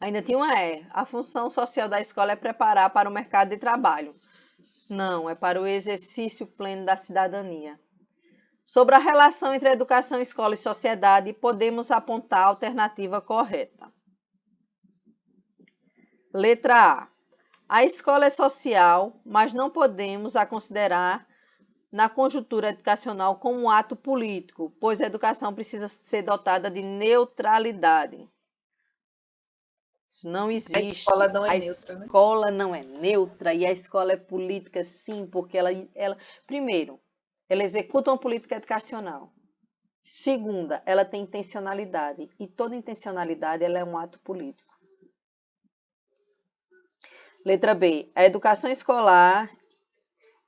Ainda tinha uma E. A função social da escola é preparar para o mercado de trabalho. Não, é para o exercício pleno da cidadania. Sobre a relação entre educação, escola e sociedade, podemos apontar a alternativa correta. Letra A. A escola é social, mas não podemos a considerar na conjuntura educacional como um ato político, pois a educação precisa ser dotada de neutralidade. Isso não existe. A escola não é neutra, né? A escola não é neutra e a escola é política, sim, porque primeiro, ela executa uma política educacional. Segunda, ela tem intencionalidade e toda intencionalidade ela é um ato político. Letra B. A educação escolar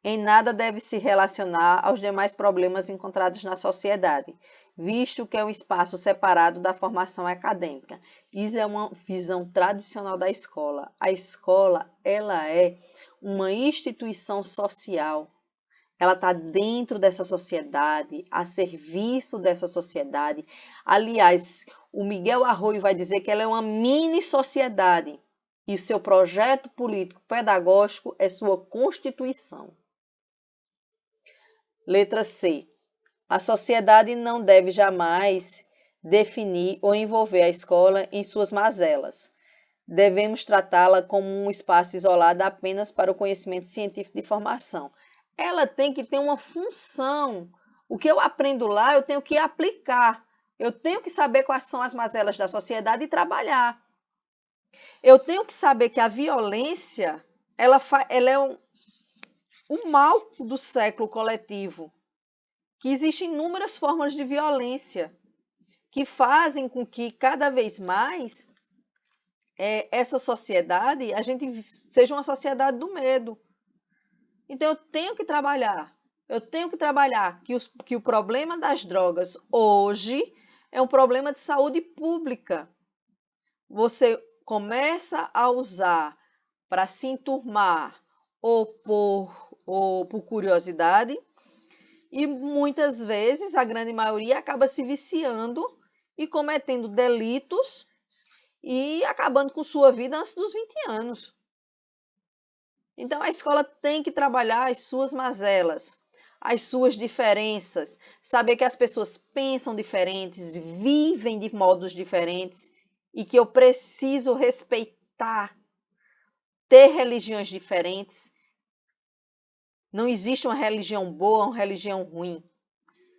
em nada deve se relacionar aos demais problemas encontrados na sociedade, visto que é um espaço separado da formação acadêmica. Isso é uma visão tradicional da escola. A escola, ela é uma instituição social. Ela está dentro dessa sociedade, a serviço dessa sociedade. Aliás, o Miguel Arroio vai dizer que ela é uma mini sociedade e o seu projeto político pedagógico é sua constituição. Letra C. A sociedade não deve jamais definir ou envolver a escola em suas mazelas. Devemos tratá-la como um espaço isolado apenas para o conhecimento científico de formação. Ela tem que ter uma função. O que eu aprendo lá, eu tenho que aplicar. Eu tenho que saber quais são as mazelas da sociedade e trabalhar. Eu tenho que saber que a violência, ela é o mal do século coletivo, que existem inúmeras formas de violência que fazem com que cada vez mais essa sociedade, a gente seja uma sociedade do medo. Então eu tenho que trabalhar que o problema das drogas hoje é um problema de saúde pública. Você começa a usar para se enturmar ou por curiosidade e muitas vezes, a grande maioria, acaba se viciando e cometendo delitos e acabando com sua vida antes dos 20 anos. Então, a escola tem que trabalhar as suas mazelas, as suas diferenças, saber que as pessoas pensam diferentes, vivem de modos diferentes e que eu preciso respeitar, ter religiões diferentes. Não existe uma religião boa, uma religião ruim.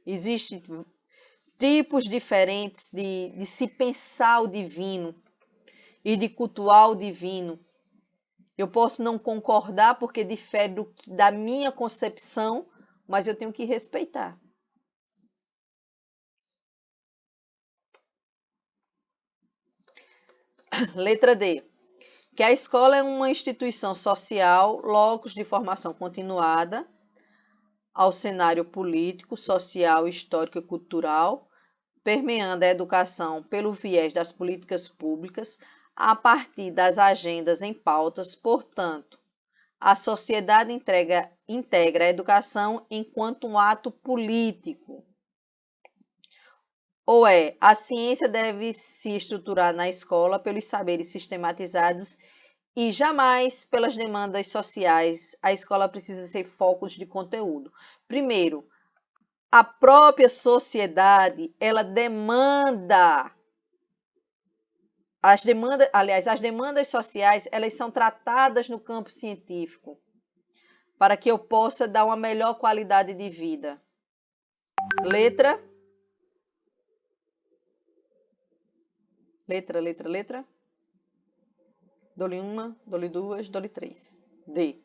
Existem tipos diferentes de se pensar o divino e de cultuar o divino. Eu posso não concordar porque difere da minha concepção, mas eu tenho que respeitar. Letra D. Que a escola é uma instituição social, locus de formação continuada ao cenário político, social, histórico e cultural, permeando a educação pelo viés das políticas públicas a partir das agendas em pautas. Portanto, a sociedade integra a educação enquanto um ato político. Ou a ciência deve se estruturar na escola pelos saberes sistematizados e jamais pelas demandas sociais. A escola precisa ser focos de conteúdo. Primeiro, a própria sociedade, ela demanda as demandas sociais, elas são tratadas no campo científico para que eu possa dar uma melhor qualidade de vida. Letra. Dou-lhe uma, dou-lhe duas, dou-lhe três. D.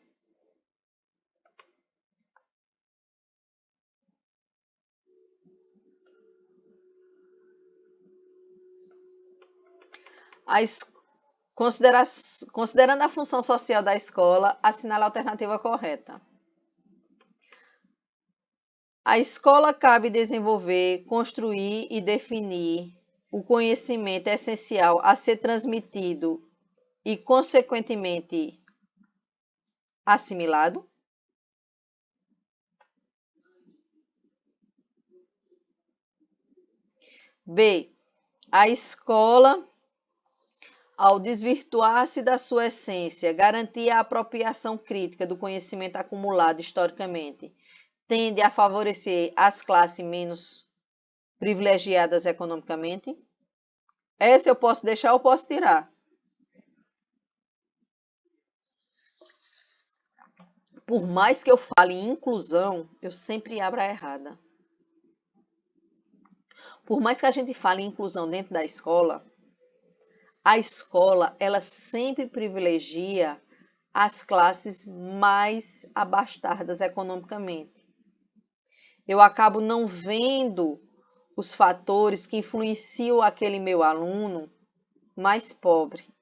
Considerando a função social da escola, assinale a alternativa correta. A escola cabe desenvolver, construir e definir o conhecimento essencial a ser transmitido e, consequentemente, assimilado. B. A escola, ao desvirtuar-se da sua essência, garantir a apropriação crítica do conhecimento acumulado historicamente, tende a favorecer as classes menos privilegiadas economicamente? Essa eu posso deixar ou posso tirar? Por mais que eu fale em inclusão, eu sempre abro a errada. Por mais que a gente fale em inclusão dentro da escola, a escola, ela sempre privilegia as classes mais abastadas economicamente. Eu acabo não vendo os fatores que influenciam aquele meu aluno mais pobre.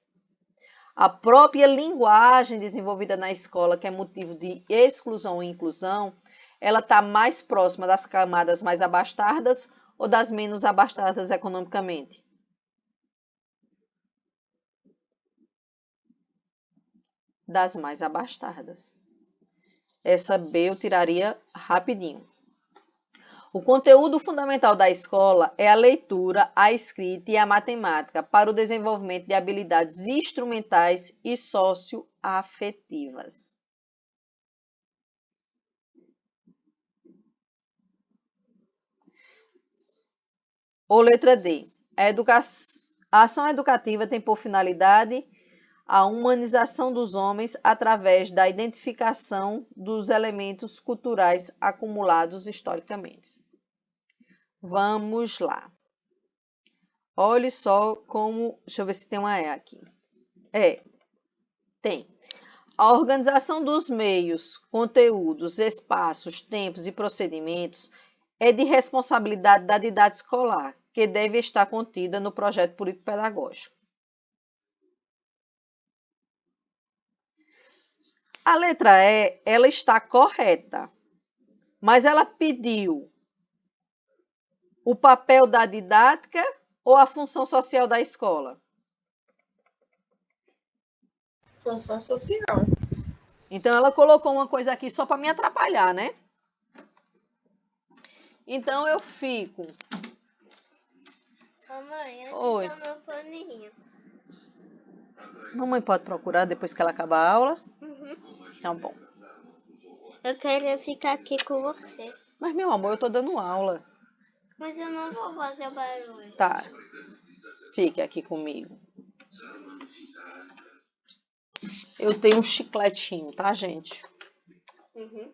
A própria linguagem desenvolvida na escola, que é motivo de exclusão e inclusão, ela está mais próxima das camadas mais abastadas ou das menos abastadas economicamente? Das mais abastadas. Essa B eu tiraria rapidinho. O conteúdo fundamental da escola é a leitura, a escrita e a matemática para o desenvolvimento de habilidades instrumentais e socioafetivas. Ou letra D. A ação educativa tem por finalidade a humanização dos homens através da identificação dos elementos culturais acumulados historicamente. Vamos lá. Olhe só como... Deixa eu ver se tem uma E aqui. Tem. A organização dos meios, conteúdos, espaços, tempos e procedimentos é de responsabilidade da didática escolar, que deve estar contida no projeto político-pedagógico. A letra E, ela está correta, mas ela pediu o papel da didática ou a função social da escola? Função social. Então, ela colocou uma coisa aqui só para me atrapalhar, né? Então, eu fico... Mamãe, Oi. onde está meu paninho? Mamãe pode procurar depois que ela acabar a aula? Uhum. Tá bom. Eu quero ficar aqui com você. Mas, meu amor, eu tô dando aula. Mas eu não vou fazer barulho. Tá. Fique aqui comigo. Eu tenho um chicletinho, tá, gente? Uhum.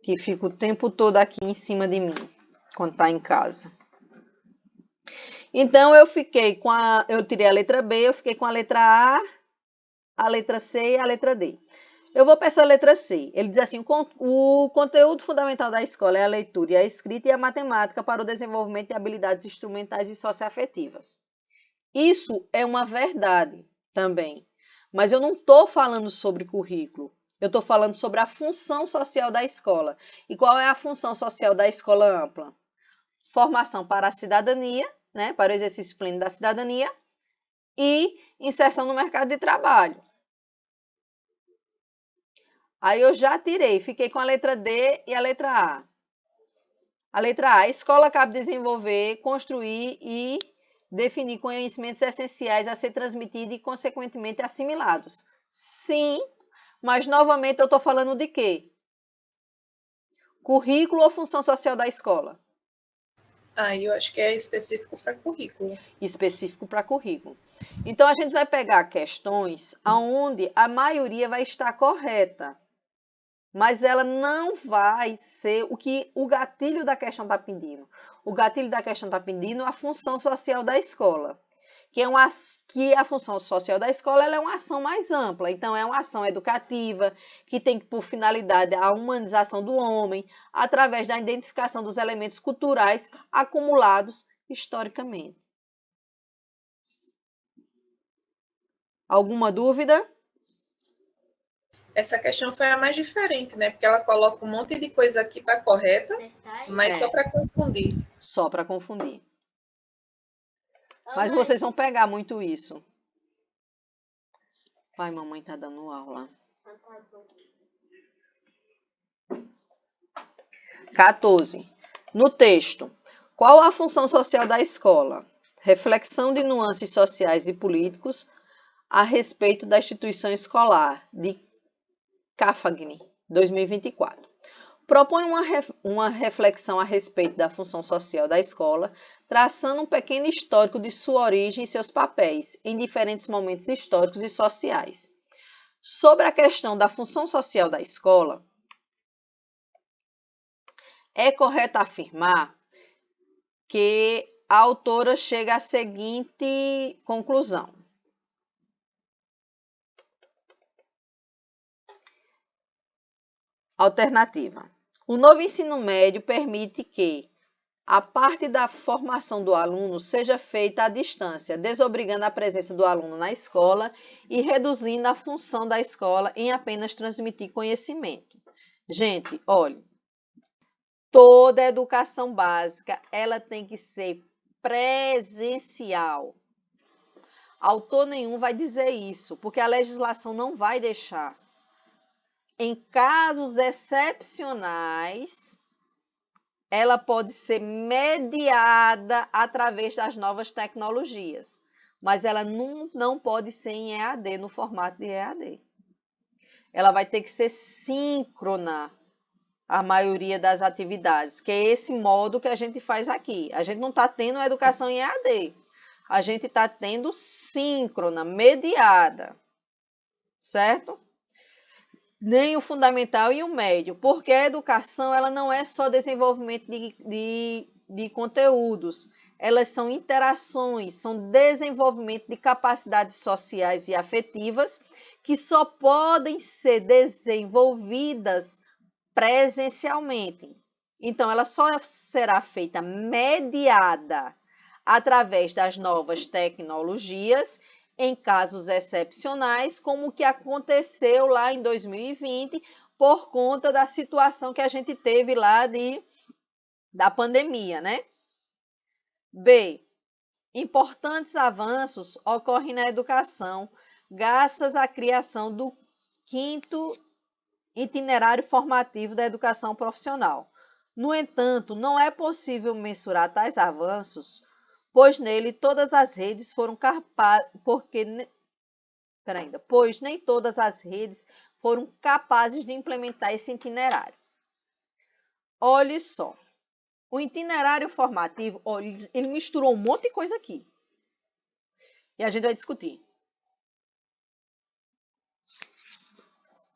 Que fica o tempo todo aqui em cima de mim, quando tá em casa. Então, eu tirei a letra B, eu fiquei com a letra a letra C e a letra D. Eu vou para essa letra C. Ele diz assim, o conteúdo fundamental da escola é a leitura e a escrita e a matemática para o desenvolvimento de habilidades instrumentais e socioafetivas. Isso é uma verdade também. Mas eu não estou falando sobre currículo. Eu estou falando sobre a função social da escola. E qual é a função social da escola ampla? Formação para a cidadania, né, para o exercício pleno da cidadania e inserção no mercado de trabalho. Aí eu já tirei, fiquei com a letra D e a letra A. A letra A, a escola cabe desenvolver, construir e definir conhecimentos essenciais a ser transmitidos e, consequentemente, assimilados. Sim, mas, novamente, eu estou falando de quê? Currículo ou função social da escola? Eu acho que é específico para currículo. Específico para currículo. Então, a gente vai pegar questões onde a maioria vai estar correta, mas ela não vai ser o que o gatilho da questão está pedindo. O gatilho da questão está pedindo a função social da escola, que a função social da escola ela é uma ação mais ampla. Então, é uma ação educativa que tem por finalidade a humanização do homem através da identificação dos elementos culturais acumulados historicamente. Alguma dúvida? Essa questão foi a mais diferente, né? Porque ela coloca um monte de coisa aqui para correta, mas só para confundir. Só para confundir. Mas vocês vão pegar muito isso. Pai, mamãe tá dando aula. 14. No texto, qual a função social da escola? Reflexão de nuances sociais e políticos a respeito da instituição escolar, de Cafagni, 2024. Propõe uma reflexão a respeito da função social da escola, traçando um pequeno histórico de sua origem e seus papéis em diferentes momentos históricos e sociais. Sobre a questão da função social da escola, é correto afirmar que a autora chega à seguinte conclusão. Alternativa. O novo ensino médio permite que a parte da formação do aluno seja feita à distância, desobrigando a presença do aluno na escola e reduzindo a função da escola em apenas transmitir conhecimento. Gente, olha, toda educação básica, ela tem que ser presencial. Autor nenhum vai dizer isso, porque a legislação não vai deixar. Em casos excepcionais, ela pode ser mediada através das novas tecnologias, mas ela não pode ser em EAD, no formato de EAD. Ela vai ter que ser síncrona, a maioria das atividades, que é esse modo que a gente faz aqui. A gente não está tendo a educação em EAD, a gente está tendo síncrona, mediada, certo? Nem o fundamental e o médio, porque a educação ela não é só desenvolvimento de conteúdos, elas são interações, são desenvolvimento de capacidades sociais e afetivas que só podem ser desenvolvidas presencialmente. Então, ela só será feita mediada através das novas tecnologias em casos excepcionais, como o que aconteceu lá em 2020, por conta da situação que a gente teve lá da pandemia, né? B. Importantes avanços ocorrem na educação, graças à criação do 5º itinerário formativo da educação profissional. No entanto, não é possível mensurar tais avanços, pois nele todas as redes foram pois nem todas as redes foram capazes de implementar esse itinerário. Olhe só, o itinerário formativo, ele misturou um monte de coisa aqui. E a gente vai discutir.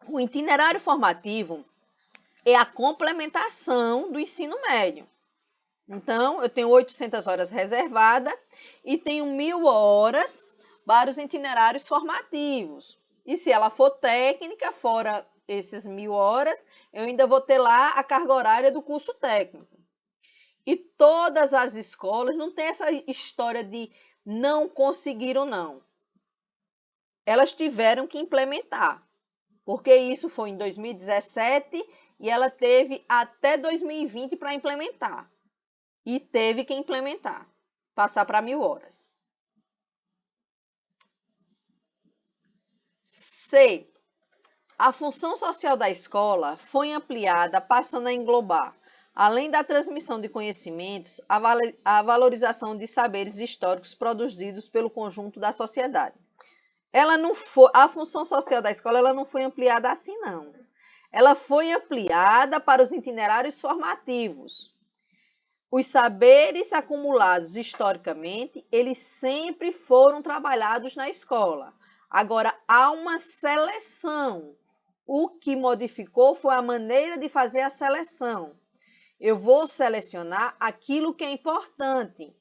O itinerário formativo é a complementação do ensino médio. Então, eu tenho 800 horas reservadas e tenho 1.000 horas para os itinerários formativos. E se ela for técnica, fora esses 1.000 horas, eu ainda vou ter lá a carga horária do curso técnico. E todas as escolas não tem essa história de não conseguiram, não. Elas tiveram que implementar, porque isso foi em 2017 e ela teve até 2020 para implementar. E teve que implementar, passar para 1.000 horas. C. A função social da escola foi ampliada, passando a englobar, além da transmissão de conhecimentos, a valorização de saberes históricos produzidos pelo conjunto da sociedade. A função social da escola ela não foi ampliada assim, não. Ela foi ampliada para os itinerários formativos. Os saberes acumulados historicamente, eles sempre foram trabalhados na escola. Agora, há uma seleção. O que modificou foi a maneira de fazer a seleção. Eu vou selecionar aquilo que é importante.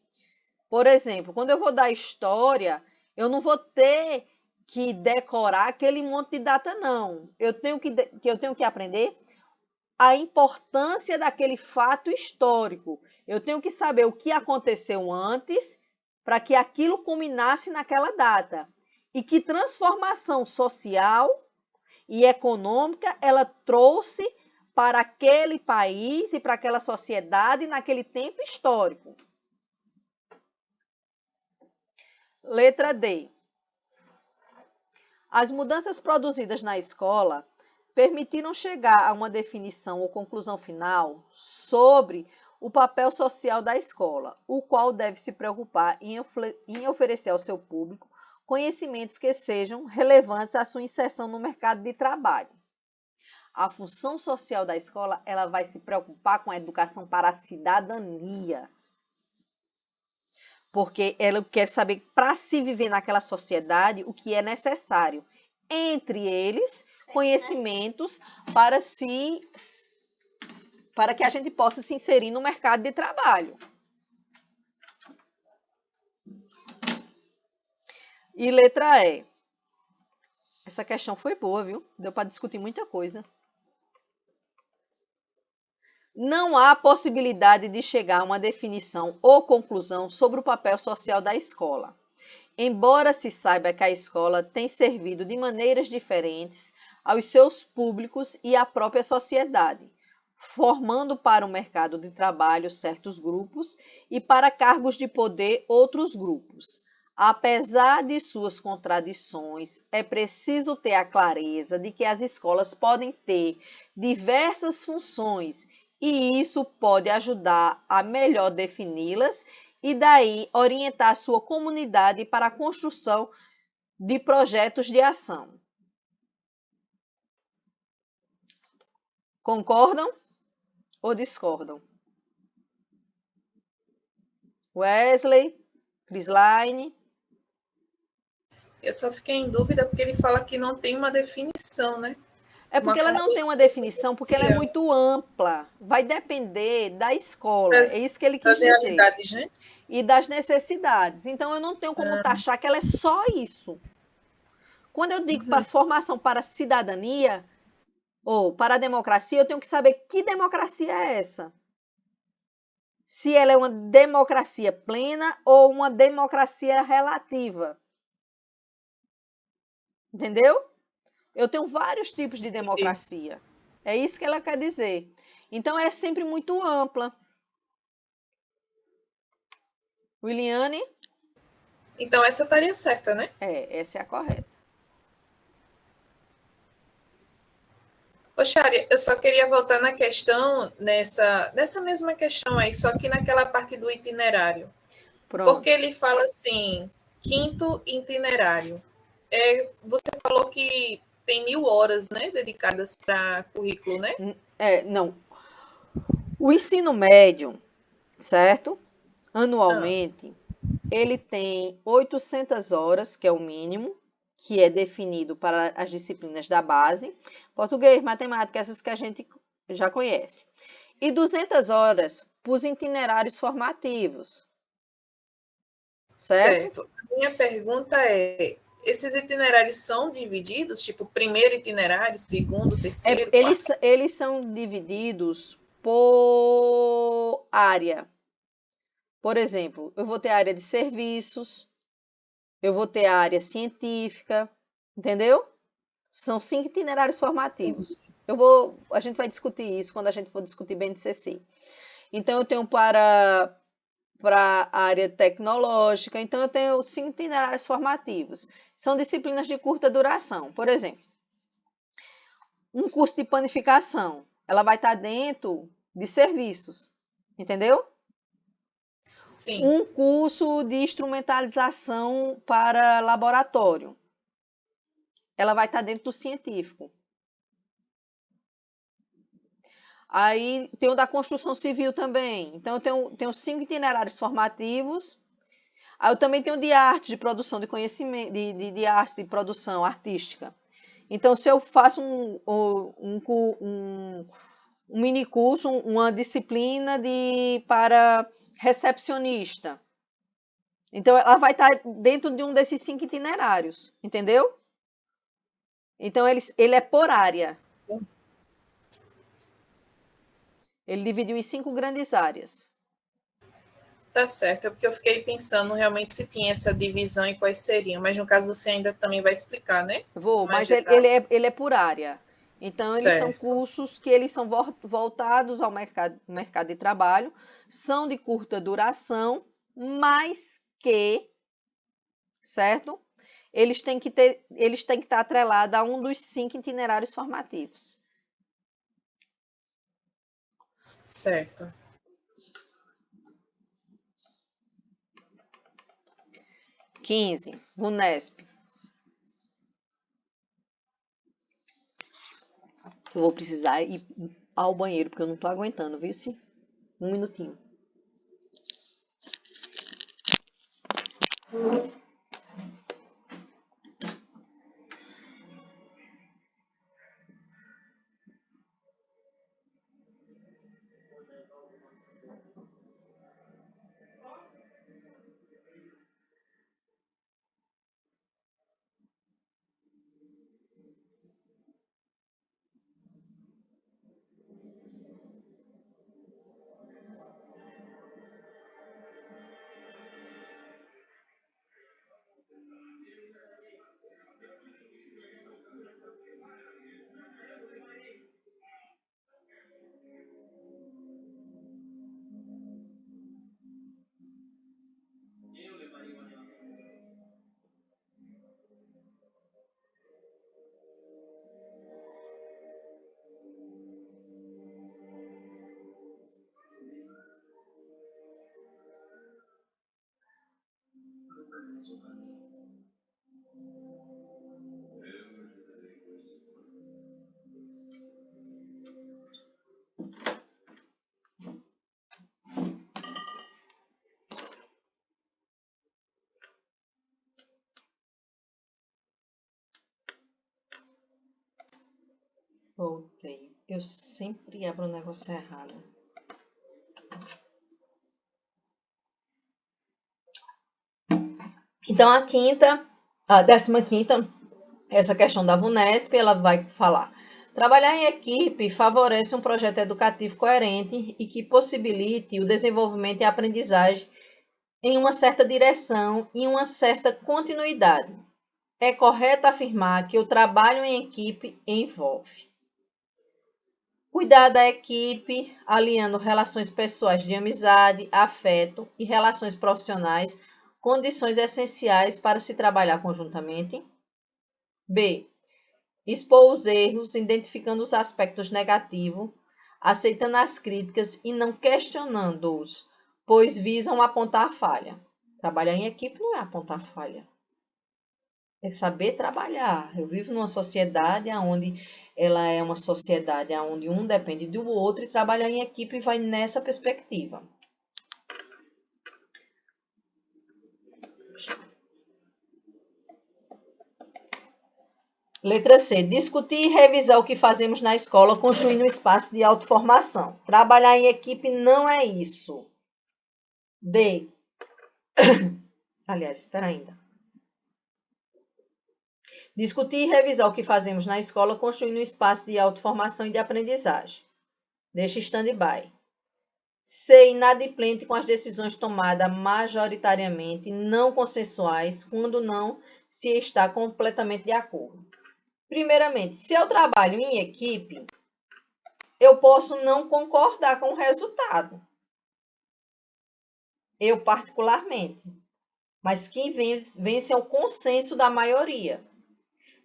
Por exemplo, quando eu vou dar história, eu não vou ter que decorar aquele monte de data, não. Eu tenho que aprender a importância daquele fato histórico. Eu tenho que saber o que aconteceu antes para que aquilo culminasse naquela data. E que transformação social e econômica ela trouxe para aquele país e para aquela sociedade naquele tempo histórico. Letra D. As mudanças produzidas na escola permitiram chegar a uma definição ou conclusão final sobre o papel social da escola, o qual deve se preocupar em oferecer ao seu público conhecimentos que sejam relevantes à sua inserção no mercado de trabalho. A função social da escola, ela vai se preocupar com a educação para a cidadania. Porque ela quer saber, para se viver naquela sociedade, o que é necessário. Entre eles, conhecimentos para que a gente possa se inserir no mercado de trabalho. E letra E. Essa questão foi boa, viu? Deu para discutir muita coisa. Não há possibilidade de chegar a uma definição ou conclusão sobre o papel social da escola. Embora se saiba que a escola tem servido de maneiras diferentes aos seus públicos e à própria sociedade, formando para o mercado de trabalho certos grupos e para cargos de poder outros grupos. Apesar de suas contradições, é preciso ter a clareza de que as escolas podem ter diversas funções e isso pode ajudar a melhor defini-las e daí orientar sua comunidade para a construção de projetos de ação. Concordam ou discordam? Wesley, Crislaine? Eu só fiquei em dúvida porque ele fala que não tem uma definição, né? É porque ela não tem uma definição, porque ela é muito ampla. Vai depender da escola. É isso que ele quis dizer. Das realidades, né? E das necessidades. Então, eu não tenho como taxar que ela é só isso. Quando eu digo para formação para cidadania, ou para a democracia, eu tenho que saber que democracia é essa. Se ela é uma democracia plena ou uma democracia relativa. Entendeu? Eu tenho vários tipos de democracia. É isso que ela quer dizer. Então, é sempre muito ampla. Williane? Então, essa estaria certa, né? Essa é a correta. Ô, Shari, eu só queria voltar na questão, nessa mesma questão aí, só que naquela parte do itinerário. Pronto. Porque ele fala assim, 5º itinerário. Você falou que tem 1000 horas, né, dedicadas para currículo, né? Não. O ensino médio, certo? Anualmente, ele tem 800 horas, que é o mínimo, que é definido para as disciplinas da base, português, matemática, essas que a gente já conhece. E 200 horas para os itinerários formativos. Certo? A minha pergunta é, esses itinerários são divididos, tipo, primeiro itinerário, segundo, terceiro, eles são divididos por área. Por exemplo, eu vou ter a área de serviços, eu vou ter a área científica, entendeu? São 5 itinerários formativos. A gente vai discutir isso quando a gente for discutir BNCC. Então, eu tenho para a área tecnológica, então eu tenho 5 itinerários formativos. São disciplinas de curta duração. Por exemplo, um curso de panificação, ela vai estar dentro de serviços, entendeu? Sim. Um curso de instrumentalização para laboratório, ela vai estar dentro do científico. Aí tem o da construção civil também. Então, eu tenho 5 itinerários formativos. Aí eu também tenho de arte, de produção de conhecimento, de arte, de produção artística. Então, se eu faço um mini curso, uma disciplina para recepcionista, então ela vai estar dentro de um desses 5 itinerários, entendeu? Então, ele é por área. Ele dividiu em 5 grandes áreas. Tá certo, é porque eu fiquei pensando realmente se tinha essa divisão e quais seriam, mas no caso você ainda também vai explicar, né? Vou, mas ele é por área. Então, eles são cursos que eles são voltados ao mercado de trabalho, são de curta duração, mas que, certo? Eles têm que estar atrelados a um dos 5 itinerários formativos. Certo. 15. VUNESP. Eu vou precisar ir ao banheiro, porque eu não estou aguentando, viu? Um minutinho. Voltei. Eu sempre abro o negócio errado. Então, a 15ª, essa questão da VUNESP, ela vai falar: trabalhar em equipe favorece um projeto educativo coerente e que possibilite o desenvolvimento e a aprendizagem em uma certa direção e uma certa continuidade. É correto afirmar que o trabalho em equipe envolve cuidar da equipe, alinhando relações pessoais de amizade, afeto e relações profissionais, condições essenciais para se trabalhar conjuntamente. B. Expor os erros, identificando os aspectos negativos, aceitando as críticas e não questionando-os, pois visam apontar a falha. Trabalhar em equipe não é apontar falha. É saber trabalhar. Eu vivo numa sociedade onde ela é uma sociedade onde um depende do outro e trabalhar em equipe vai nessa perspectiva. Letra C. Discutir e revisar o que fazemos na escola, construindo um espaço de autoformação. Trabalhar em equipe não é isso. D. Aliás, espera ainda. Discutir e revisar o que fazemos na escola, construindo um espaço de autoformação e de aprendizagem. Deixa stand-by. Ser inadimplente com as decisões tomadas majoritariamente não consensuais, quando não se está completamente de acordo. Primeiramente, se eu trabalho em equipe, eu posso não concordar com o resultado. Eu, particularmente. Mas quem vence é o consenso da maioria.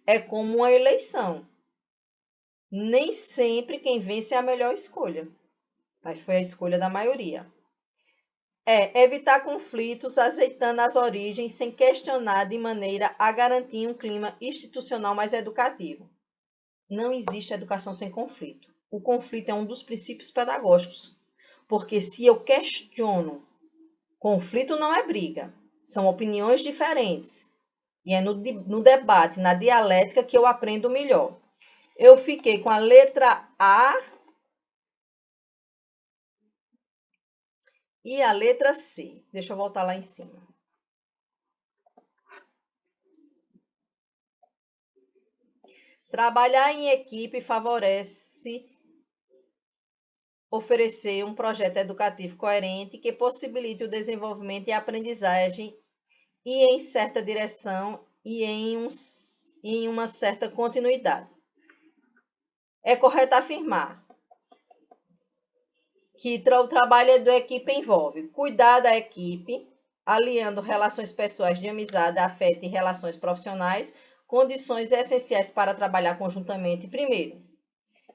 É como uma eleição. Nem sempre quem vence é a melhor escolha, mas foi a escolha da maioria. Evitar conflitos, aceitando as origens, sem questionar de maneira a garantir um clima institucional mais educativo. Não existe educação sem conflito. O conflito é um dos princípios pedagógicos, porque se eu questiono, conflito não é briga, são opiniões diferentes. E é no debate, na dialética, que eu aprendo melhor. Eu fiquei com a letra A e a letra C. Deixa eu voltar lá em cima. Trabalhar em equipe favorece oferecer um projeto educativo coerente que possibilite o desenvolvimento e a aprendizagem e em certa direção e em uma certa continuidade. É correto afirmar que o trabalho da equipe envolve cuidar da equipe, aliando relações pessoais de amizade, afeto e relações profissionais, condições essenciais para trabalhar conjuntamente. Primeiro,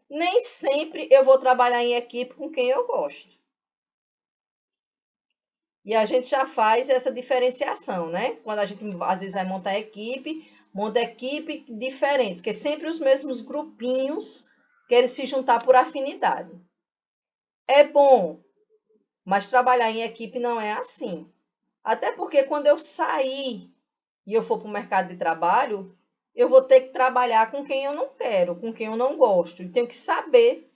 nem sempre eu vou trabalhar em equipe com quem eu gosto. E a gente já faz essa diferenciação, né? Quando a gente, às vezes, vai monta equipe diferentes, que é sempre os mesmos grupinhos querem se juntar por afinidade. É bom, mas trabalhar em equipe não é assim. Até porque quando eu sair e eu for para o mercado de trabalho, eu vou ter que trabalhar com quem eu não quero, com quem eu não gosto. E tenho que saber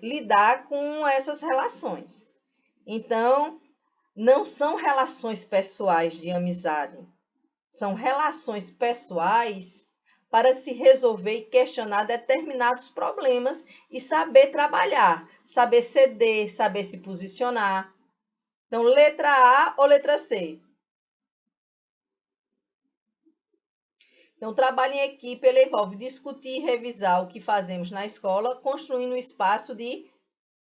lidar com essas relações. Então, não são relações pessoais de amizade. São relações pessoais para se resolver e questionar determinados problemas e saber trabalhar, saber ceder, saber se posicionar. Então, letra A ou letra C? Então, o trabalho em equipe ele envolve discutir e revisar o que fazemos na escola, construindo um espaço de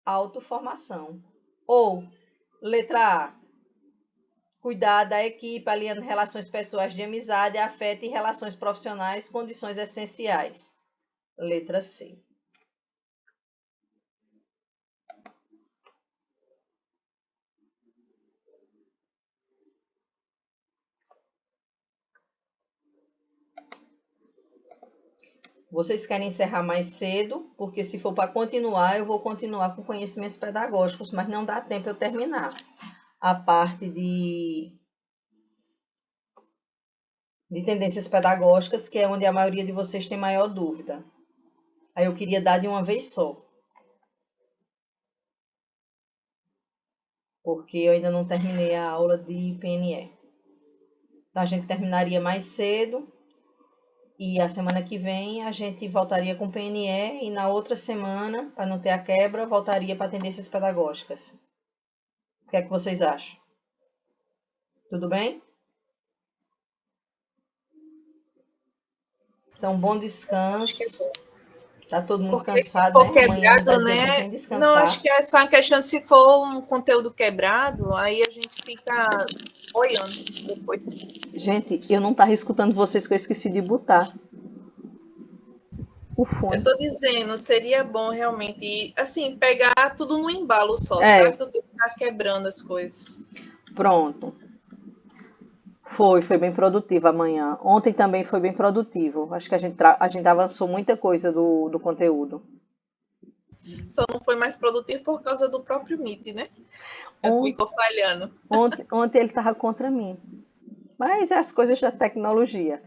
autoformação. Ou, letra A, cuidar da equipe, alinhando relações pessoais de amizade, afeto e relações profissionais, condições essenciais. Letra C. Vocês querem encerrar mais cedo, porque se for para continuar, eu vou continuar com conhecimentos pedagógicos, mas não dá tempo eu terminar a parte de tendências pedagógicas, que é onde a maioria de vocês tem maior dúvida. Aí eu queria dar de uma vez só, porque eu ainda não terminei a aula de PNE. Então, a gente terminaria mais cedo e a semana que vem a gente voltaria com PNE e na outra semana, para não ter a quebra, voltaria para tendências pedagógicas. O que é que vocês acham? Tudo bem? Então, bom descanso. Tá todo mundo Porque cansado, se for né? Amanhã não vai quebrado, ter tempo né? nem descansar. Não, acho que é só uma questão se for um conteúdo quebrado, aí a gente fica boiando depois. Gente, eu não estava escutando vocês que eu esqueci de botar o fone. Eu tô dizendo, seria bom realmente, assim, pegar tudo no embalo só, É. sabe? Do que ficar quebrando as coisas. Pronto. Foi bem produtivo amanhã. Ontem também foi bem produtivo. Acho que a gente avançou muita coisa do conteúdo. Só não foi mais produtivo por causa do próprio Meet, né? Ficou falhando. Ontem ele estava contra mim. Mas é as coisas da tecnologia.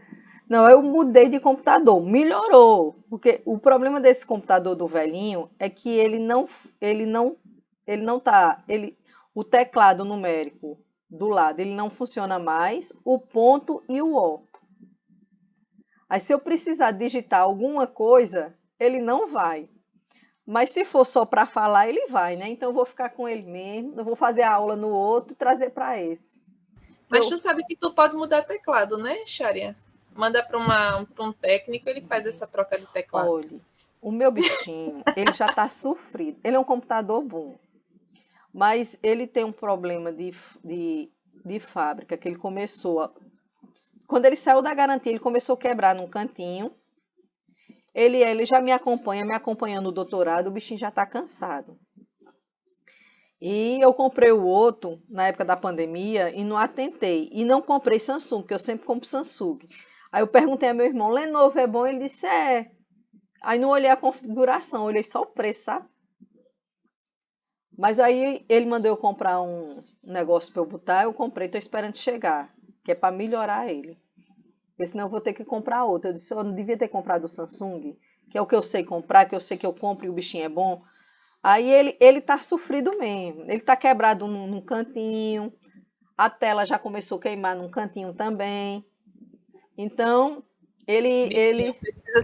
Não, eu mudei de computador. Melhorou. Porque o problema desse computador do velhinho é que o teclado numérico do lado, ele não funciona mais, o ponto e o O. Aí se eu precisar digitar alguma coisa, ele não vai. Mas se for só para falar, ele vai, né? Então eu vou ficar com ele mesmo, eu vou fazer a aula no outro e trazer para esse. Mas tu sabe que tu pode mudar teclado, né, Sharia? Manda para um técnico, ele faz essa troca de teclado. Olha, o meu bichinho, ele já está sofrido. Ele é um computador bom, mas ele tem um problema de fábrica, que ele começou quando ele saiu da garantia, ele começou a quebrar num cantinho. Ele já me acompanha no doutorado, o bichinho já está cansado. E eu comprei o outro na época da pandemia e não atentei. E não comprei Samsung, porque eu sempre compro Samsung. Aí eu perguntei ao meu irmão, Lenovo é bom? Ele disse, é. Aí não olhei a configuração, olhei só o preço, sabe? Mas aí ele mandou eu comprar um negócio para eu botar, eu comprei, estou esperando chegar, que é para melhorar ele. Porque senão eu vou ter que comprar outro. Eu disse, eu não devia ter comprado o Samsung, que é o que eu sei comprar, que eu sei que eu compro e o bichinho é bom. Aí ele tá sofrido mesmo. Ele tá quebrado num cantinho, a tela já começou a queimar num cantinho também. Então, ele Precisa